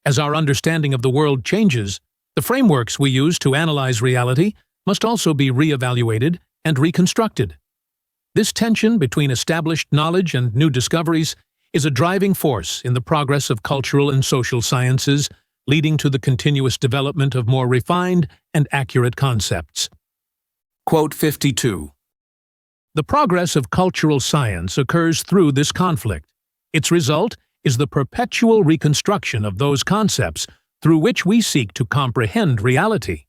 Speaker 1: As our understanding of the world changes, the frameworks we use to analyze reality must also be re-evaluated and reconstructed. This tension between established knowledge and new discoveries is a driving force in the progress of cultural and social sciences, leading to the continuous development of more refined and accurate concepts. Quote 52. The progress of cultural science occurs through this conflict. Its result is the perpetual reconstruction of those concepts through which we seek to comprehend reality.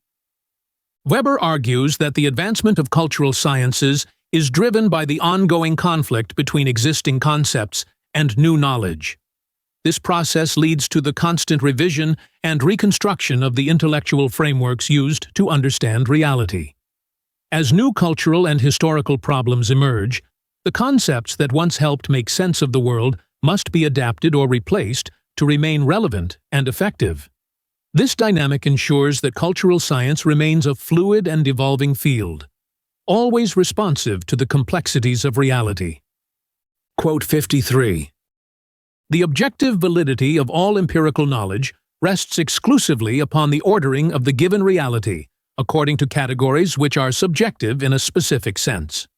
Speaker 1: Weber argues that the advancement of cultural sciences is driven by the ongoing conflict between existing concepts and new knowledge. This process leads to the constant revision and reconstruction of the intellectual frameworks used to understand reality. As new cultural and historical problems emerge, the concepts that once helped make sense of the world must be adapted or replaced to remain relevant and effective. This dynamic ensures that cultural science remains a fluid and evolving field, always responsive to the complexities of reality. Quote 53. The objective validity of all empirical knowledge rests exclusively upon the ordering of the given reality, according to categories which are subjective in a specific sense.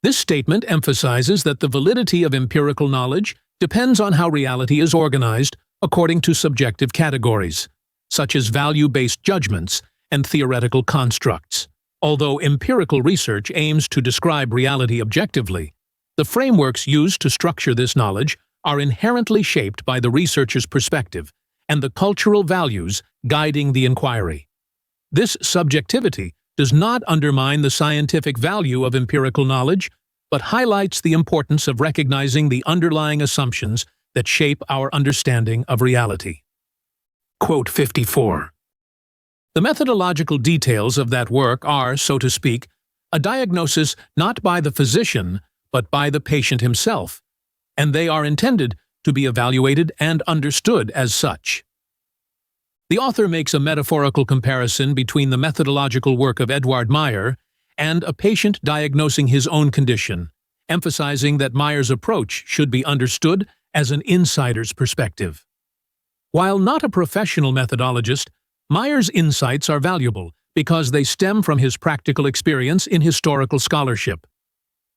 Speaker 1: This statement emphasizes that the validity of empirical knowledge depends on how reality is organized according to subjective categories, such as value-based judgments and theoretical constructs. Although empirical research aims to describe reality objectively, the frameworks used to structure this knowledge are inherently shaped by the researcher's perspective and the cultural values guiding the inquiry. This subjectivity does not undermine the scientific value of empirical knowledge, but highlights the importance of recognizing the underlying assumptions that shape our understanding of reality. Quote 54. The methodological details of that work are, so to speak, a diagnosis not by the physician, but by the patient himself, and they are intended to be evaluated and understood as such. The author makes a metaphorical comparison between the methodological work of Edward Meyer and a patient diagnosing his own condition, emphasizing that Meyer's approach should be understood as an insider's perspective. While not a professional methodologist, Meyer's insights are valuable because they stem from his practical experience in historical scholarship.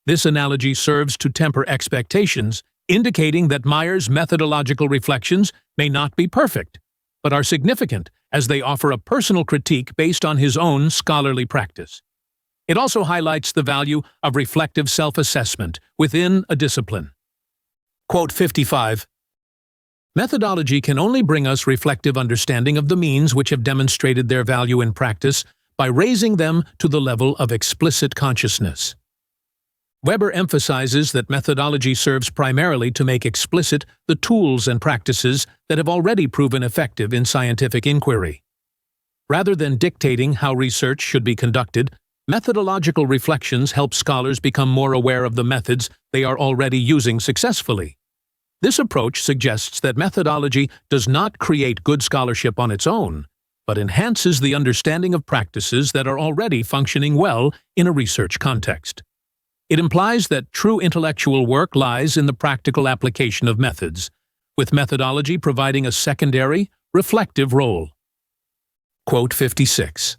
Speaker 1: This analogy serves to temper expectations, indicating that Meyer's methodological reflections may not be perfect, but are significant as they offer a personal critique based on his own scholarly practice. It also highlights the value of reflective self-assessment within a discipline. Quote 55. Methodology can only bring us reflective understanding of the means which have demonstrated their value in practice by raising them to the level of explicit consciousness. Weber emphasizes that methodology serves primarily to make explicit the tools and practices that have already proven effective in scientific inquiry. Rather than dictating how research should be conducted, methodological reflections help scholars become more aware of the methods they are already using successfully. This approach suggests that methodology does not create good scholarship on its own, but enhances the understanding of practices that are already functioning well in a research context. It implies that true intellectual work lies in the practical application of methods, with methodology providing a secondary, reflective role. Quote 56.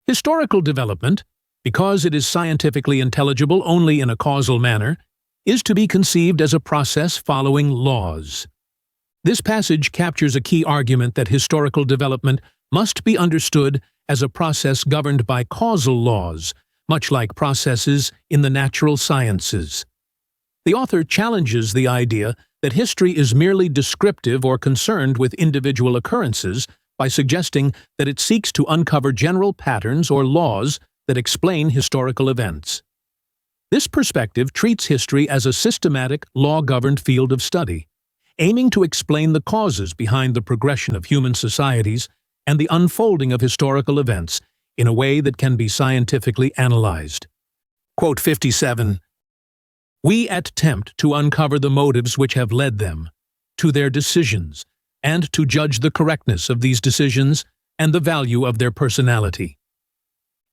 Speaker 1: Historical development, because it is scientifically intelligible only in a causal manner, is to be conceived as a process following laws. This passage captures a key argument that historical development must be understood as a process governed by causal laws, much like processes in the natural sciences. The author challenges the idea that history is merely descriptive or concerned with individual occurrences by suggesting that it seeks to uncover general patterns or laws that explain historical events. This perspective treats history as a systematic, law-governed field of study, aiming to explain the causes behind the progression of human societies and the unfolding of historical events in a way that can be scientifically analyzed. Quote 57. We attempt to uncover the motives which have led them to their decisions and to judge the correctness of these decisions and the value of their personality.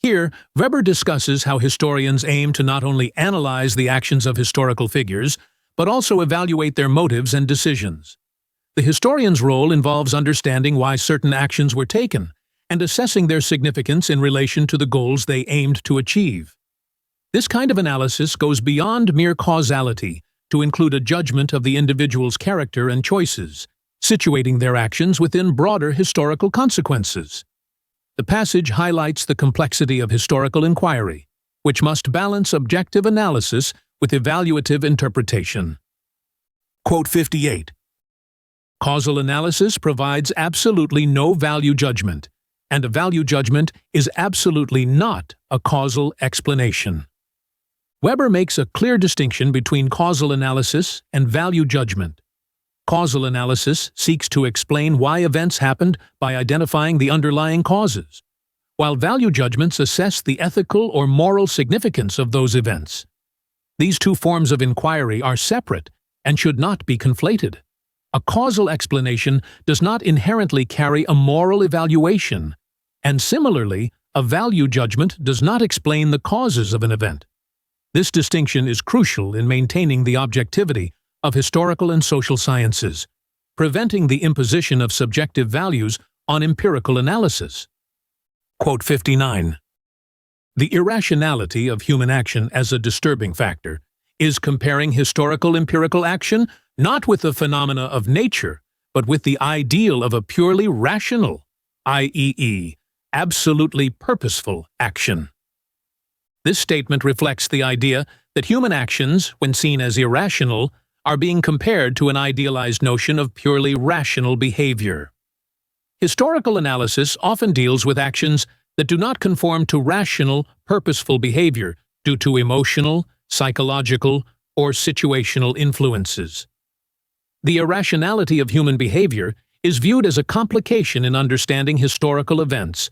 Speaker 1: Here, Weber discusses how historians aim to not only analyze the actions of historical figures, but also evaluate their motives and decisions. The historian's role involves understanding why certain actions were taken and assessing their significance in relation to the goals they aimed to achieve. This kind of analysis goes beyond mere causality to include a judgment of the individual's character and choices, situating their actions within broader historical consequences. The passage highlights the complexity of historical inquiry, which must balance objective analysis with evaluative interpretation. Quote 58. Causal analysis provides absolutely no value judgment, and a value judgment is absolutely not a causal explanation. Weber makes a clear distinction between causal analysis and value judgment. Causal analysis seeks to explain why events happened by identifying the underlying causes, while value judgments assess the ethical or moral significance of those events. These two forms of inquiry are separate and should not be conflated. A causal explanation does not inherently carry a moral evaluation, and similarly, a value judgment does not explain the causes of an event. This distinction is crucial in maintaining the objectivity of historical and social sciences, preventing the imposition of subjective values on empirical analysis. Quote 59. The irrationality of human action as a disturbing factor is comparing historical empirical action not with the phenomena of nature, but with the ideal of a purely rational, i.e., absolutely purposeful action. This statement reflects the idea that human actions, when seen as irrational, are being compared to an idealized notion of purely rational behavior. Historical analysis often deals with actions that do not conform to rational, purposeful behavior due to emotional, psychological, or situational influences. The irrationality of human behavior is viewed as a complication in understanding historical events,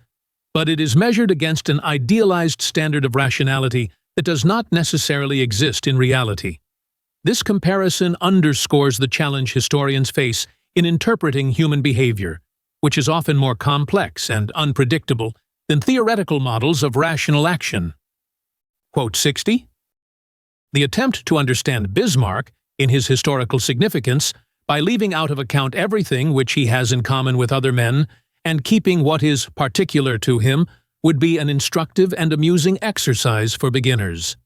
Speaker 1: but it is measured against an idealized standard of rationality that does not necessarily exist in reality. This comparison underscores the challenge historians face in interpreting human behavior, which is often more complex and unpredictable than theoretical models of rational action. Quote 60. The attempt to understand Bismarck in his historical significance by leaving out of account everything which he has in common with other men and keeping what is particular to him would be an instructive and amusing exercise for beginners.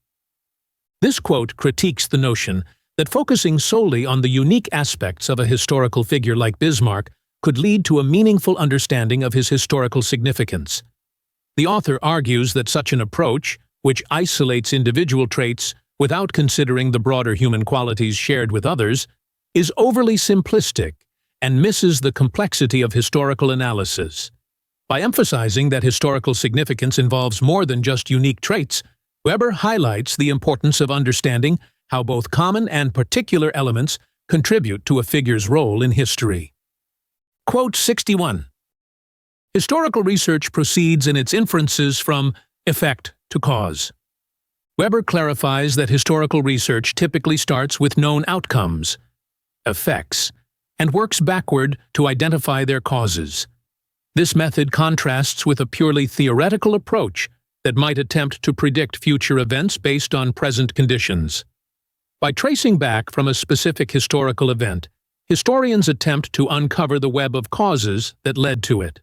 Speaker 1: This quote critiques the notion that focusing solely on the unique aspects of a historical figure like Bismarck could lead to a meaningful understanding of his historical significance. The author argues that such an approach, which isolates individual traits without considering the broader human qualities shared with others, is overly simplistic and misses the complexity of historical analysis. By emphasizing that historical significance involves more than just unique traits, Weber highlights the importance of understanding how both common and particular elements contribute to a figure's role in history. Quote 61. Historical research proceeds in its inferences from effect to cause. Weber clarifies that historical research typically starts with known outcomes, effects, and works backward to identify their causes. This method contrasts with a purely theoretical approach that might attempt to predict future events based on present conditions. By tracing back from a specific historical event, historians attempt to uncover the web of causes that led to it.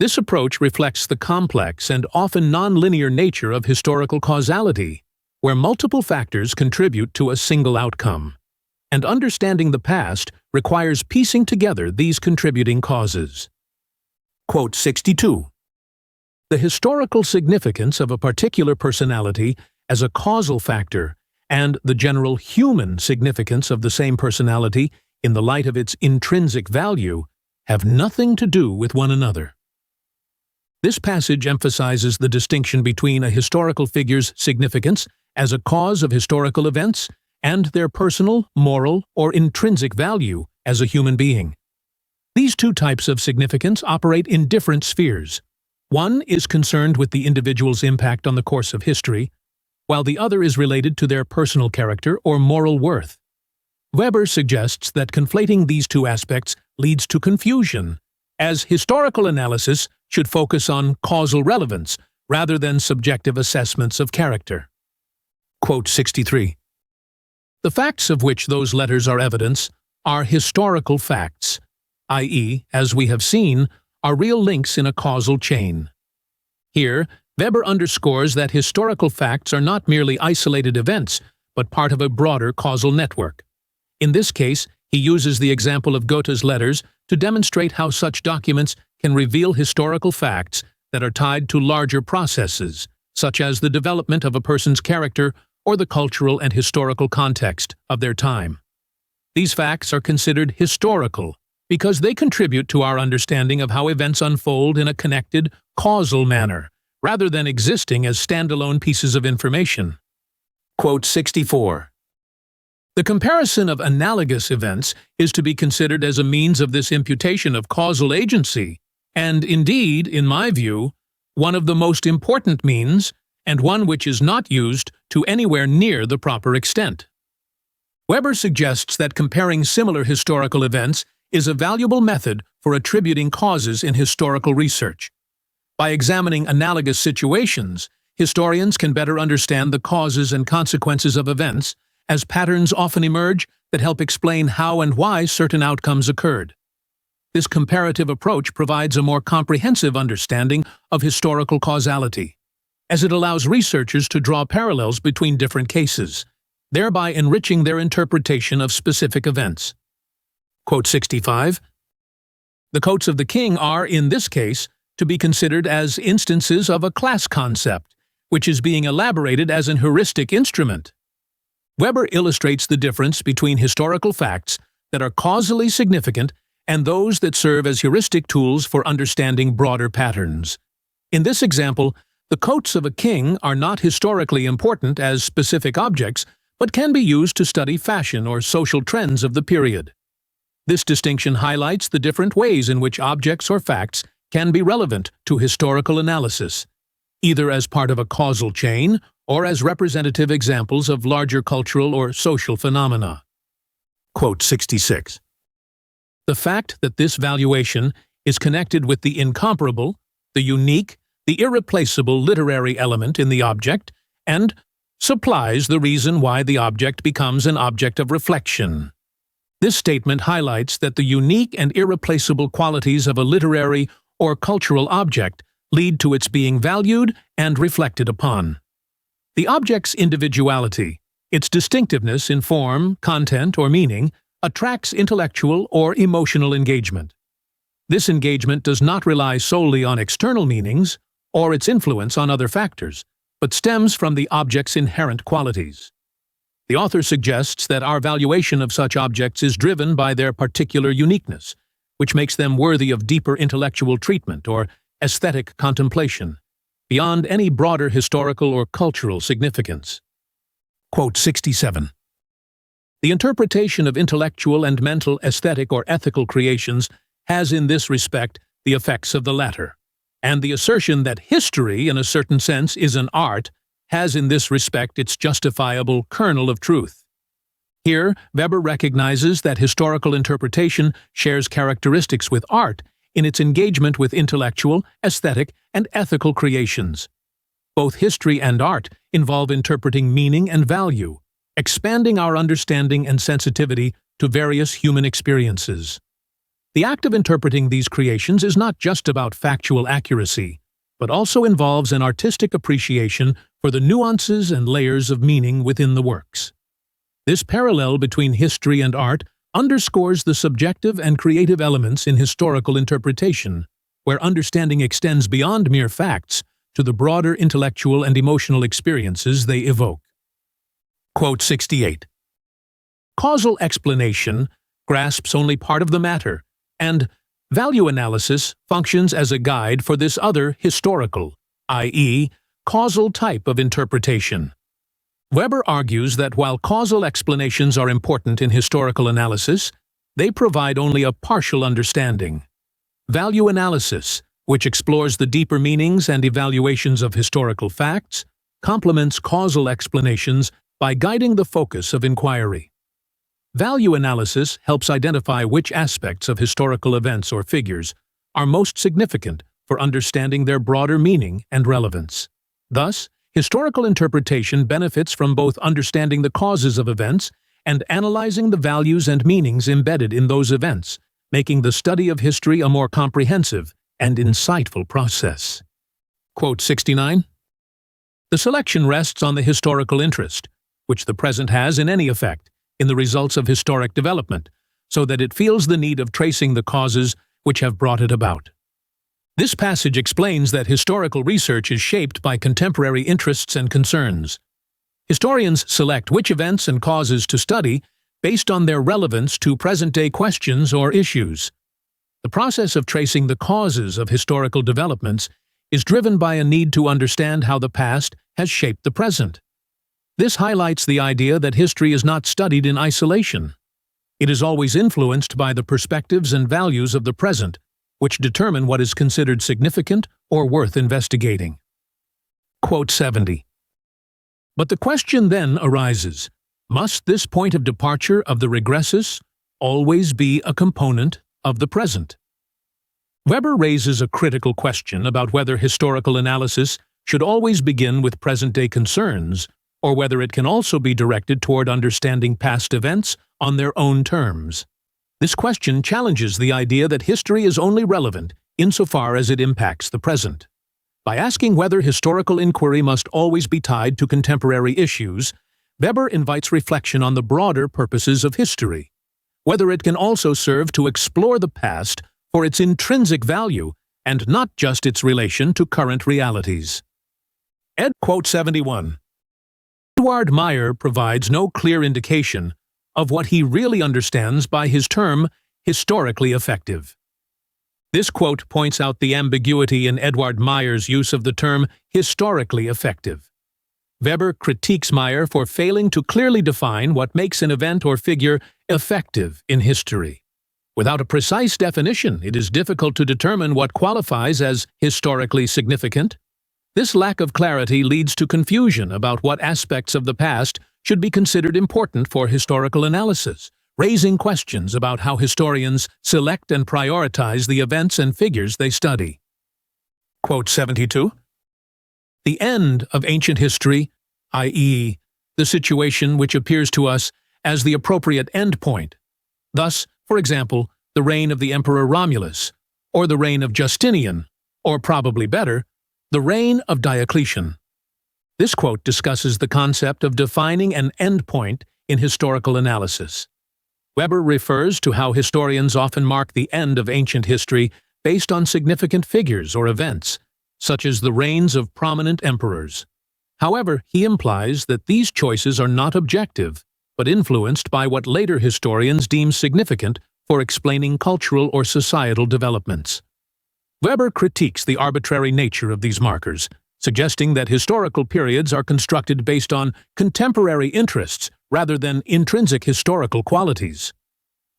Speaker 1: This approach reflects the complex and often nonlinear nature of historical causality, where multiple factors contribute to a single outcome. And understanding the past requires piecing together these contributing causes. Quote 62. The historical significance of a particular personality as a causal factor and the general human significance of the same personality in the light of its intrinsic value have nothing to do with one another. This passage emphasizes the distinction between a historical figure's significance as a cause of historical events and their personal, moral, or intrinsic value as a human being. These two types of significance operate in different spheres. One is concerned with the individual's impact on the course of history, while the other is related to their personal character or moral worth. Weber suggests that conflating these two aspects leads to confusion, as historical analysis should focus on causal relevance rather than subjective assessments of character. Quote 63. The facts of which those letters are evidence are historical facts, i.e., as we have seen, are real links in a causal chain. Here, Weber underscores that historical facts are not merely isolated events, but part of a broader causal network. In this case, he uses the example of Goethe's letters to demonstrate how such documents can reveal historical facts that are tied to larger processes, such as the development of a person's character or the cultural and historical context of their time. These facts are considered historical because they contribute to our understanding of how events unfold in a connected, causal manner, rather than existing as standalone pieces of information. Quote 64. The comparison of analogous events is to be considered as a means of this imputation of causal agency, and indeed, in my view, one of the most important means, and one which is not used to anywhere near the proper extent. Weber suggests that comparing similar historical events is a valuable method for attributing causes in historical research. By examining analogous situations, historians can better understand the causes and consequences of events, as patterns often emerge that help explain how and why certain outcomes occurred. This comparative approach provides a more comprehensive understanding of historical causality, as it allows researchers to draw parallels between different cases, thereby enriching their interpretation of specific events. Quote 65. The coats of the king are, in this case, to be considered as instances of a class concept, which is being elaborated as an heuristic instrument. Weber illustrates the difference between historical facts that are causally significant and those that serve as heuristic tools for understanding broader patterns. In this example, the coats of a king are not historically important as specific objects, but can be used to study fashion or social trends of the period. This distinction highlights the different ways in which objects or facts can be relevant to historical analysis, either as part of a causal chain or as representative examples of larger cultural or social phenomena. Quote 66. The fact that this valuation is connected with the incomparable, the unique, the irreplaceable literary element in the object, and supplies the reason why the object becomes an object of reflection. This statement highlights that the unique and irreplaceable qualities of a literary or cultural object lead to its being valued and reflected upon. The object's individuality, its distinctiveness in form, content, or meaning, attracts intellectual or emotional engagement. This engagement does not rely solely on external meanings or its influence on other factors, but stems from the object's inherent qualities. The author suggests that our valuation of such objects is driven by their particular uniqueness, which makes them worthy of deeper intellectual treatment or aesthetic contemplation, beyond any broader historical or cultural significance. Quote 67. The interpretation of intellectual and mental, aesthetic, or ethical creations has in this respect the effects of the latter, and the assertion that history, in a certain sense, is an art has in this respect its justifiable kernel of truth. Here, Weber recognizes that historical interpretation shares characteristics with art in its engagement with intellectual, aesthetic, and ethical creations. Both history and art involve interpreting meaning and value, expanding our understanding and sensitivity to various human experiences. The act of interpreting these creations is not just about factual accuracy, but also involves an artistic appreciation for the nuances and layers of meaning within the works. This parallel between history and art underscores the subjective and creative elements in historical interpretation, where understanding extends beyond mere facts to the broader intellectual and emotional experiences they evoke. Quote 68. Causal explanation grasps only part of the matter, and value analysis functions as a guide for this other historical, i.e., causal type of interpretation. Weber argues that while causal explanations are important in historical analysis, they provide only a partial understanding. Value analysis, which explores the deeper meanings and evaluations of historical facts, complements causal explanations by guiding the focus of inquiry. Value analysis helps identify which aspects of historical events or figures are most significant for understanding their broader meaning and relevance. Thus, historical interpretation benefits from both understanding the causes of events and analyzing the values and meanings embedded in those events, making the study of history a more comprehensive and insightful process. Quote 69. The selection rests on the historical interest, which the present has in any effect, in the results of historic development, so that it feels the need of tracing the causes which have brought it about. This passage explains that historical research is shaped by contemporary interests and concerns. Historians select which events and causes to study based on their relevance to present-day questions or issues. The process of tracing the causes of historical developments is driven by a need to understand how the past has shaped the present. This highlights the idea that history is not studied in isolation. It is always influenced by the perspectives and values of the present, which determine what is considered significant or worth investigating. Quote 70. But the question then arises, must this point of departure of the regressus always be a component of the present? Weber raises a critical question about whether historical analysis should always begin with present-day concerns, or whether it can also be directed toward understanding past events on their own terms. This question challenges the idea that history is only relevant insofar as it impacts the present. By asking whether historical inquiry must always be tied to contemporary issues, Weber invites reflection on the broader purposes of history, whether it can also serve to explore the past for its intrinsic value and not just its relation to current realities. Quote 71. Edward Meyer provides no clear indication of what he really understands by his term, historically effective. This quote points out the ambiguity in Edward Meyer's use of the term historically effective. Weber critiques Meyer for failing to clearly define what makes an event or figure effective in history. Without a precise definition, it is difficult to determine what qualifies as historically significant. This lack of clarity leads to confusion about what aspects of the past should be considered important for historical analysis, raising questions about how historians select and prioritize the events and figures they study. Quote 72. The end of ancient history, i.e., the situation which appears to us as the appropriate endpoint. Thus, for example, the reign of the Emperor Romulus, or the reign of Justinian, or probably better, the reign of Diocletian. This quote discusses the concept of defining an endpoint in historical analysis. Weber refers to how historians often mark the end of ancient history based on significant figures or events, such as the reigns of prominent emperors. However, he implies that these choices are not objective, but influenced by what later historians deem significant for explaining cultural or societal developments. Weber critiques the arbitrary nature of these markers, suggesting that historical periods are constructed based on contemporary interests rather than intrinsic historical qualities.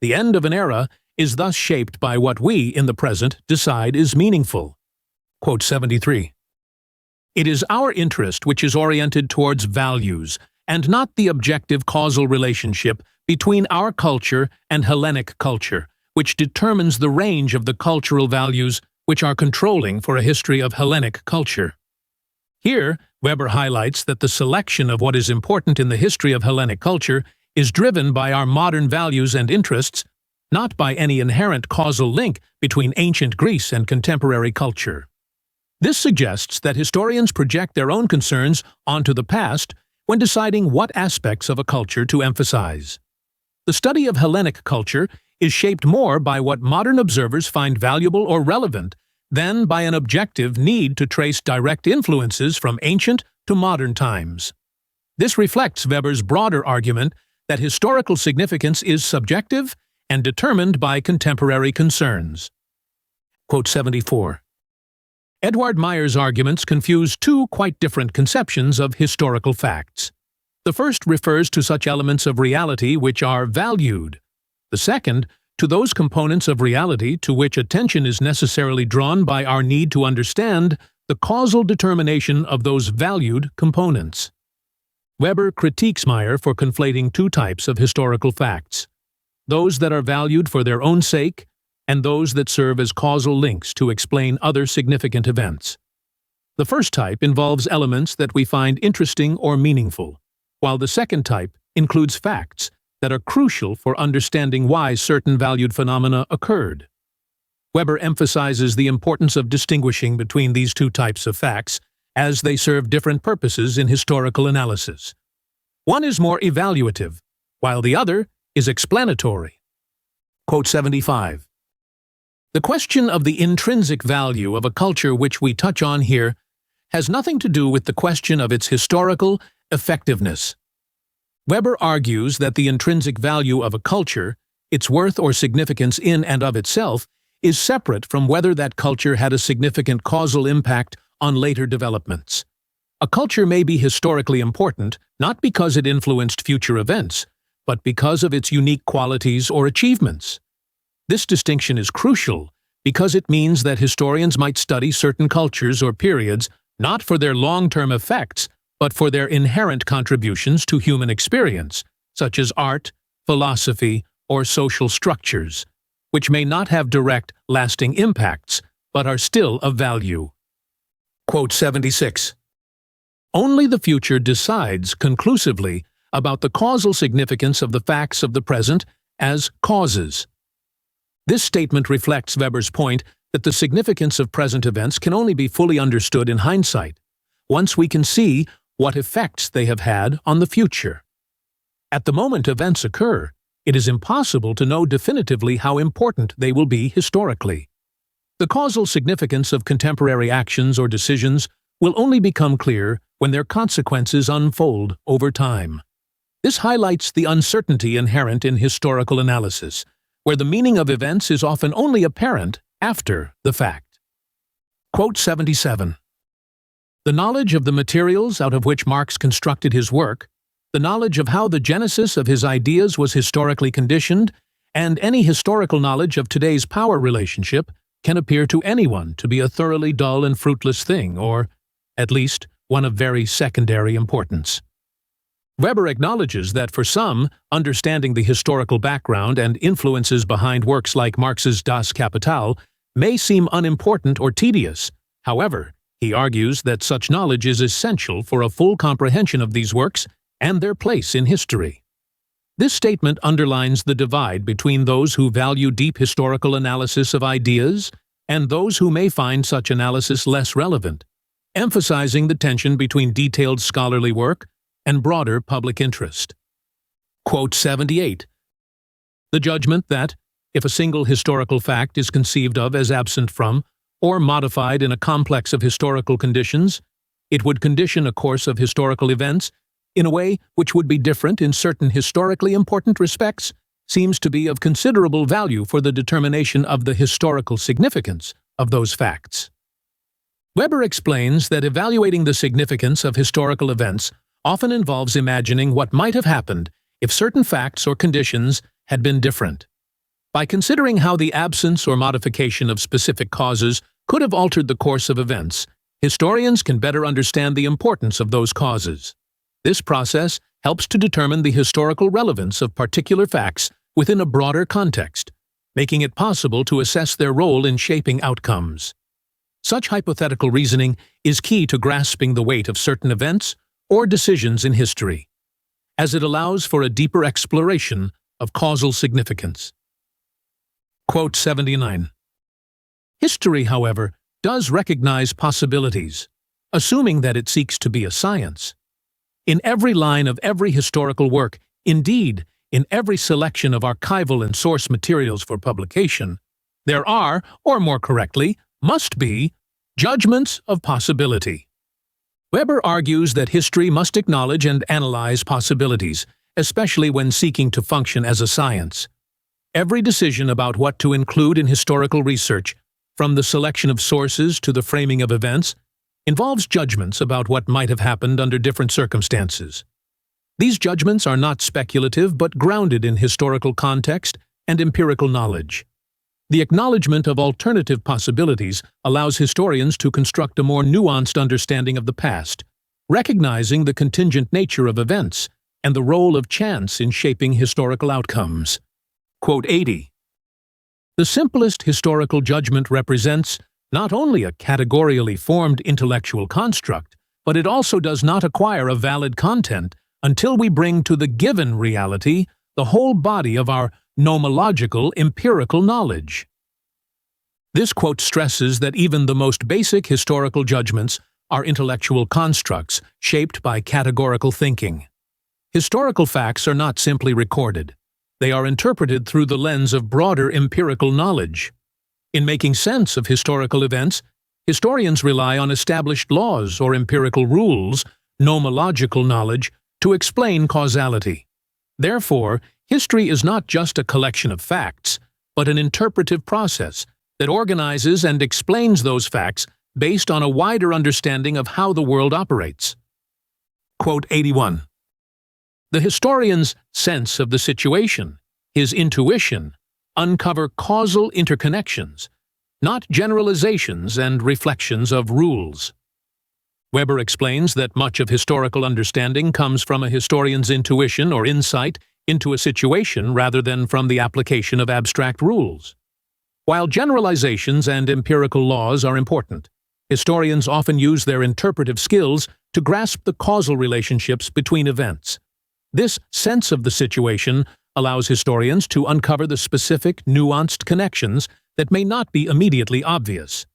Speaker 1: The end of an era is thus shaped by what we, in the present, decide is meaningful. Quote 73. It is our interest which is oriented towards values, and not the objective causal relationship between our culture and Hellenic culture, which determines the range of the cultural values which are controlling for a history of Hellenic culture. Here, Weber highlights that the selection of what is important in the history of Hellenic culture is driven by our modern values and interests, not by any inherent causal link between ancient Greece and contemporary culture. This suggests that historians project their own concerns onto the past when deciding what aspects of a culture to emphasize. The study of Hellenic culture is shaped more by what modern observers find valuable or relevant than by an objective need to trace direct influences from ancient to modern times. This reflects Weber's broader argument that historical significance is subjective and determined by contemporary concerns. Quote 74. Edward Meyer's arguments confuse two quite different conceptions of historical facts. The first refers to such elements of reality which are valued. The second, to those components of reality to which attention is necessarily drawn by our need to understand the causal determination of those valued components. Weber critiques Meyer for conflating two types of historical facts: those that are valued for their own sake, and those that serve as causal links to explain other significant events. The first type involves elements that we find interesting or meaningful, while the second type includes facts that are crucial for understanding why certain valued phenomena occurred. Weber emphasizes the importance of distinguishing between these two types of facts, as they serve different purposes in historical analysis. One is more evaluative, while the other is explanatory. Quote 75. The question of the intrinsic value of a culture which we touch on here has nothing to do with the question of its historical effectiveness. Weber argues that the intrinsic value of a culture, its worth or significance in and of itself, is separate from whether that culture had a significant causal impact on later developments. A culture may be historically important not because it influenced future events, but because of its unique qualities or achievements. This distinction is crucial because it means that historians might study certain cultures or periods not for their long-term effects, but for their inherent contributions to human experience, such as art, philosophy, or social structures, which may not have direct, lasting impacts, but are still of value. Quote 76. Only the future decides conclusively about the causal significance of the facts of the present as causes. This statement reflects Weber's point that the significance of present events can only be fully understood in hindsight, once we can see what effects they have had on the future. At the moment events occur, it is impossible to know definitively how important they will be historically. The causal significance of contemporary actions or decisions will only become clear when their consequences unfold over time. This highlights the uncertainty inherent in historical analysis, where the meaning of events is often only apparent after the fact. Quote 77. The knowledge of the materials out of which Marx constructed his work, the knowledge of how the genesis of his ideas was historically conditioned, and any historical knowledge of today's power relationship can appear to anyone to be a thoroughly dull and fruitless thing, or, at least, one of very secondary importance. Weber acknowledges that for some, understanding the historical background and influences behind works like Marx's Das Kapital may seem unimportant or tedious. However, he argues that such knowledge is essential for a full comprehension of these works and their place in history. This statement underlines the divide between those who value deep historical analysis of ideas and those who may find such analysis less relevant, emphasizing the tension between detailed scholarly work and broader public interest. Quote 78. The judgment that, if a single historical fact is conceived of as absent from, or modified in a complex of historical conditions, it would condition a course of historical events in a way which would be different in certain historically important respects, seems to be of considerable value for the determination of the historical significance of those facts. Weber explains that evaluating the significance of historical events often involves imagining what might have happened if certain facts or conditions had been different. By considering how the absence or modification of specific causes could have altered the course of events, historians can better understand the importance of those causes. This process helps to determine the historical relevance of particular facts within a broader context, making it possible to assess their role in shaping outcomes. Such hypothetical reasoning is key to grasping the weight of certain events or decisions in history, as it allows for a deeper exploration of causal significance. Quote 79. History, however, does recognize possibilities, assuming that it seeks to be a science. In every line of every historical work, indeed, in every selection of archival and source materials for publication, there are, or more correctly, must be, judgments of possibility. Weber argues that history must acknowledge and analyze possibilities, especially when seeking to function as a science. Every decision about what to include in historical research, from the selection of sources to the framing of events, involves judgments about what might have happened under different circumstances. These judgments are not speculative but grounded in historical context and empirical knowledge. The acknowledgement of alternative possibilities allows historians to construct a more nuanced understanding of the past, recognizing the contingent nature of events and the role of chance in shaping historical outcomes. Quote 80. The simplest historical judgment represents not only a categorially formed intellectual construct, but it also does not acquire a valid content until we bring to the given reality the whole body of our nomological empirical knowledge. This quote stresses that even the most basic historical judgments are intellectual constructs shaped by categorical thinking. Historical facts are not simply recorded. They are interpreted through the lens of broader empirical knowledge. In making sense of historical events, historians rely on established laws or empirical rules, nomological knowledge, to explain causality. Therefore, history is not just a collection of facts, but an interpretive process that organizes and explains those facts based on a wider understanding of how the world operates. Quote 81. The historian's sense of the situation, his intuition, uncover causal interconnections, not generalizations and reflections of rules. Weber explains that much of historical understanding comes from a historian's intuition or insight into a situation rather than from the application of abstract rules. While generalizations and empirical laws are important, historians often use their interpretive skills to grasp the causal relationships between events. This sense of the situation allows historians to uncover the specific, nuanced connections that may not be immediately obvious.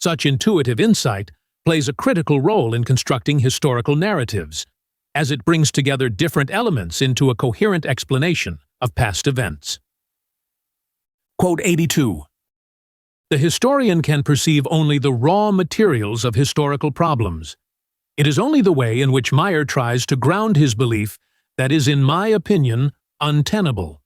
Speaker 1: Such intuitive insight plays a critical role in constructing historical narratives, as it brings together different elements into a coherent explanation of past events. Quote 82. The historian can perceive only the raw materials of historical problems. It is only the way in which Meyer tries to ground his belief that is, in my opinion, untenable.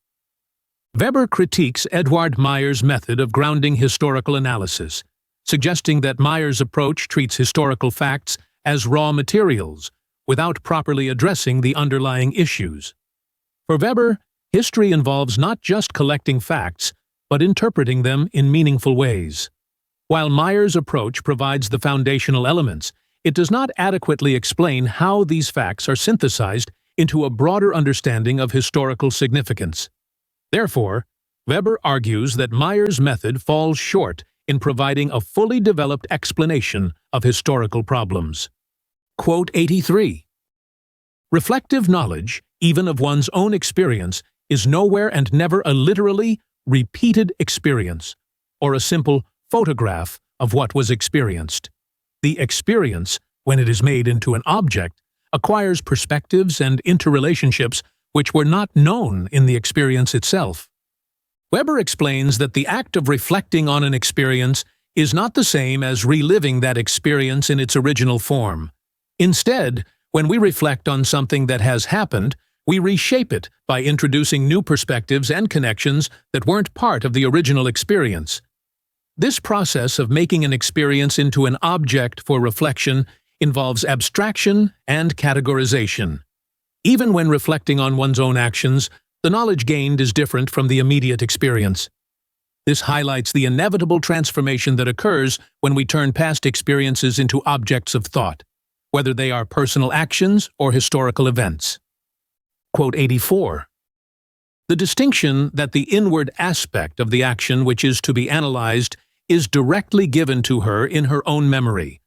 Speaker 1: Weber critiques Eduard Meyer's method of grounding historical analysis, suggesting that Meyer's approach treats historical facts as raw materials without properly addressing the underlying issues. For Weber, history involves not just collecting facts, but interpreting them in meaningful ways. While Meyer's approach provides the foundational elements, it does not adequately explain how these facts are synthesized into a broader understanding of historical significance. Therefore, Weber argues that Meyer's method falls short in providing a fully developed explanation of historical problems. Quote 83. Reflective knowledge, even of one's own experience, is nowhere and never a literally repeated experience, or a simple photograph of what was experienced. The experience, when it is made into an object, acquires perspectives and interrelationships which were not known in the experience itself. Weber explains that the act of reflecting on an experience is not the same as reliving that experience in its original form. Instead, when we reflect on something that has happened, we reshape it by introducing new perspectives and connections that weren't part of the original experience. This process of making an experience into an object for reflection involves abstraction and categorization. Even when reflecting on one's own actions, the knowledge gained is different from the immediate experience. This highlights the inevitable transformation that occurs when we turn past experiences into objects of thought, whether they are personal actions or historical events. Quote 84. The distinction that the inward aspect of the action which is to be analyzed is directly given to her in her own memory,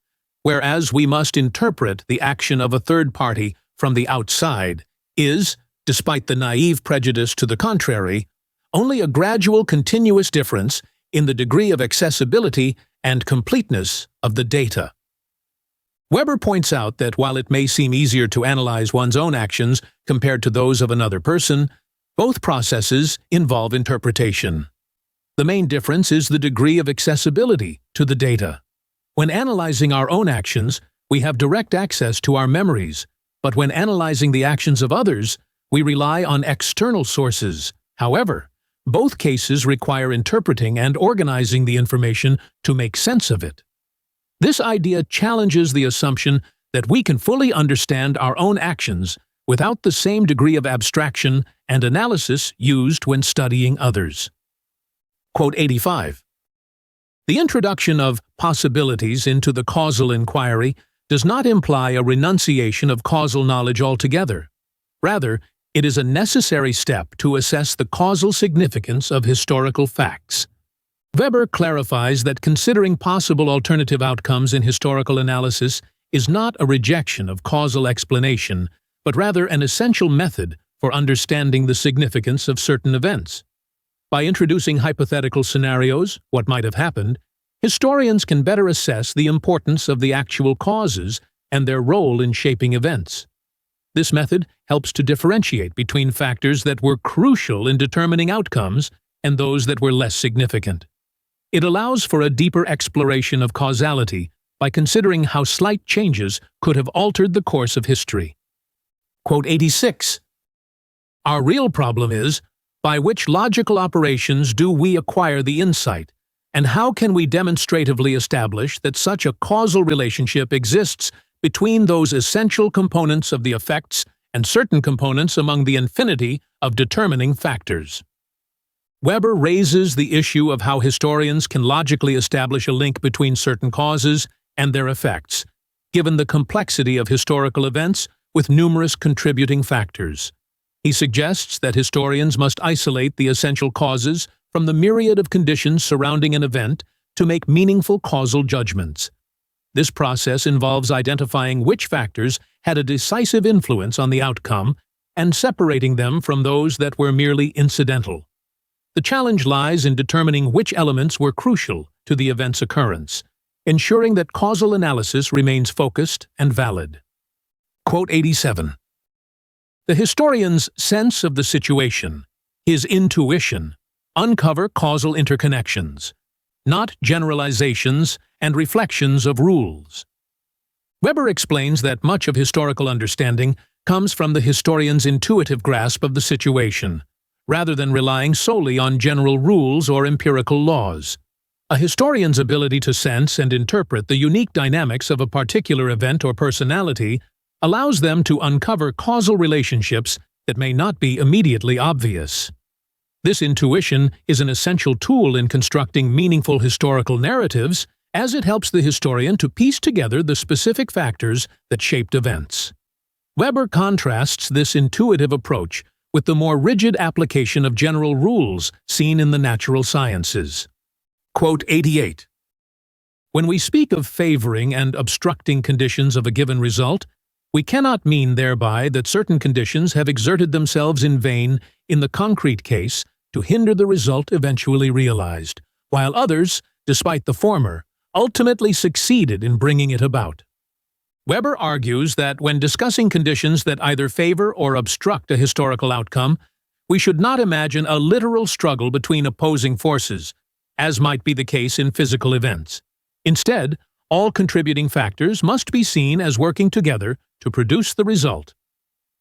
Speaker 1: whereas we must interpret the action of a third party from the outside is, despite the naive prejudice to the contrary, only a gradual continuous difference in the degree of accessibility and completeness of the data. Weber points out that while it may seem easier to analyze one's own actions compared to those of another person, both processes involve interpretation. The main difference is the degree of accessibility to the data. When analyzing our own actions, we have direct access to our memories, but when analyzing the actions of others, we rely on external sources. However, both cases require interpreting and organizing the information to make sense of it. This idea challenges the assumption that we can fully understand our own actions without the same degree of abstraction and analysis used when studying others. Quote 85. The introduction of possibilities into the causal inquiry does not imply a renunciation of causal knowledge altogether. Rather, it is a necessary step to assess the causal significance of historical facts. Weber clarifies that considering possible alternative outcomes in historical analysis is not a rejection of causal explanation, but rather an essential method for understanding the significance of certain events. By introducing hypothetical scenarios, what might have happened, historians can better assess the importance of the actual causes and their role in shaping events. This method helps to differentiate between factors that were crucial in determining outcomes and those that were less significant. It allows for a deeper exploration of causality by considering how slight changes could have altered the course of history. Quote 86. Our real problem is, by which logical operations do we acquire the insight, and how can we demonstratively establish that such a causal relationship exists between those essential components of the effects and certain components among the infinity of determining factors? Weber raises the issue of how historians can logically establish a link between certain causes and their effects, given the complexity of historical events with numerous contributing factors. He suggests that historians must isolate the essential causes from the myriad of conditions surrounding an event to make meaningful causal judgments. This process involves identifying which factors had a decisive influence on the outcome and separating them from those that were merely incidental. The challenge lies in determining which elements were crucial to the event's occurrence, ensuring that causal analysis remains focused and valid. Quote 87. The historian's sense of the situation, his intuition, uncover causal interconnections, not generalizations and reflections of rules. Weber explains that much of historical understanding comes from the historian's intuitive grasp of the situation, rather than relying solely on general rules or empirical laws. A historian's ability to sense and interpret the unique dynamics of a particular event or personality allows them to uncover causal relationships that may not be immediately obvious. This intuition is an essential tool in constructing meaningful historical narratives, as it helps the historian to piece together the specific factors that shaped events. Weber contrasts this intuitive approach with the more rigid application of general rules seen in the natural sciences. Quote 88. When we speak of favoring and obstructing conditions of a given result, we cannot mean thereby that certain conditions have exerted themselves in vain in the concrete case to hinder the result eventually realized, while others, despite the former, ultimately succeeded in bringing it about. Weber argues that when discussing conditions that either favor or obstruct a historical outcome, we should not imagine a literal struggle between opposing forces, as might be the case in physical events. Instead, all contributing factors must be seen as working together to produce the result.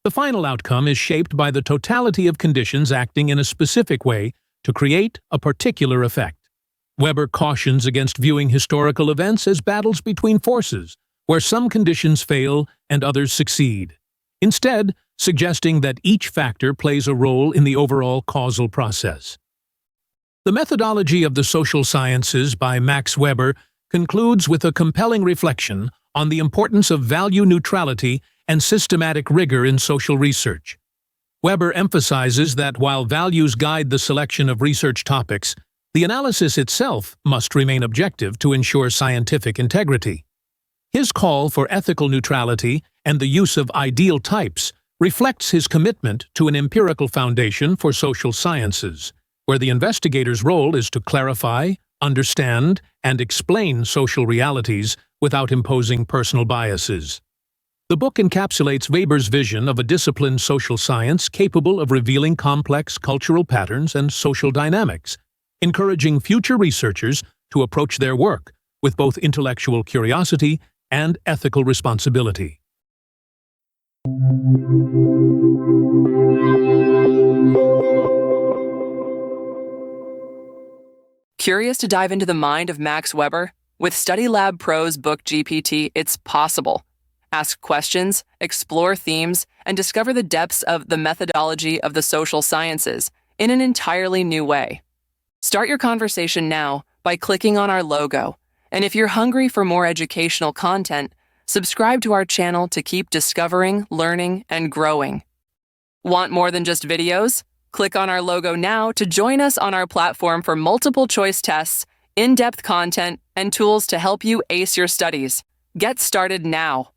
Speaker 1: The final outcome is shaped by the totality of conditions acting in a specific way to create a particular effect. Weber cautions against viewing historical events as battles between forces, where some conditions fail and others succeed, instead suggesting that each factor plays a role in the overall causal process. The Methodology of the Social Sciences by Max Weber concludes with a compelling reflection on the importance of value neutrality and systematic rigor in social research. Weber emphasizes that while values guide the selection of research topics, the analysis itself must remain objective to ensure scientific integrity. His call for ethical neutrality and the use of ideal types reflects his commitment to an empirical foundation for social sciences, where the investigator's role is to clarify, understand, and explain social realities without imposing personal biases. The book encapsulates Weber's vision of a disciplined social science capable of revealing complex cultural patterns and social dynamics, encouraging future researchers to approach their work with both intellectual curiosity and ethical responsibility.
Speaker 2: Curious to dive into the mind of Max Weber? With StudyLab Pro's Book GPT, it's possible. Ask questions, explore themes, and discover the depths of the methodology of the social sciences in an entirely new way. Start your conversation now by clicking on our logo. And if you're hungry for more educational content, subscribe to our channel to keep discovering, learning, and growing. Want more than just videos? Click on our logo now to join us on our platform for multiple choice tests, in-depth content, and tools to help you ace your studies. Get started now.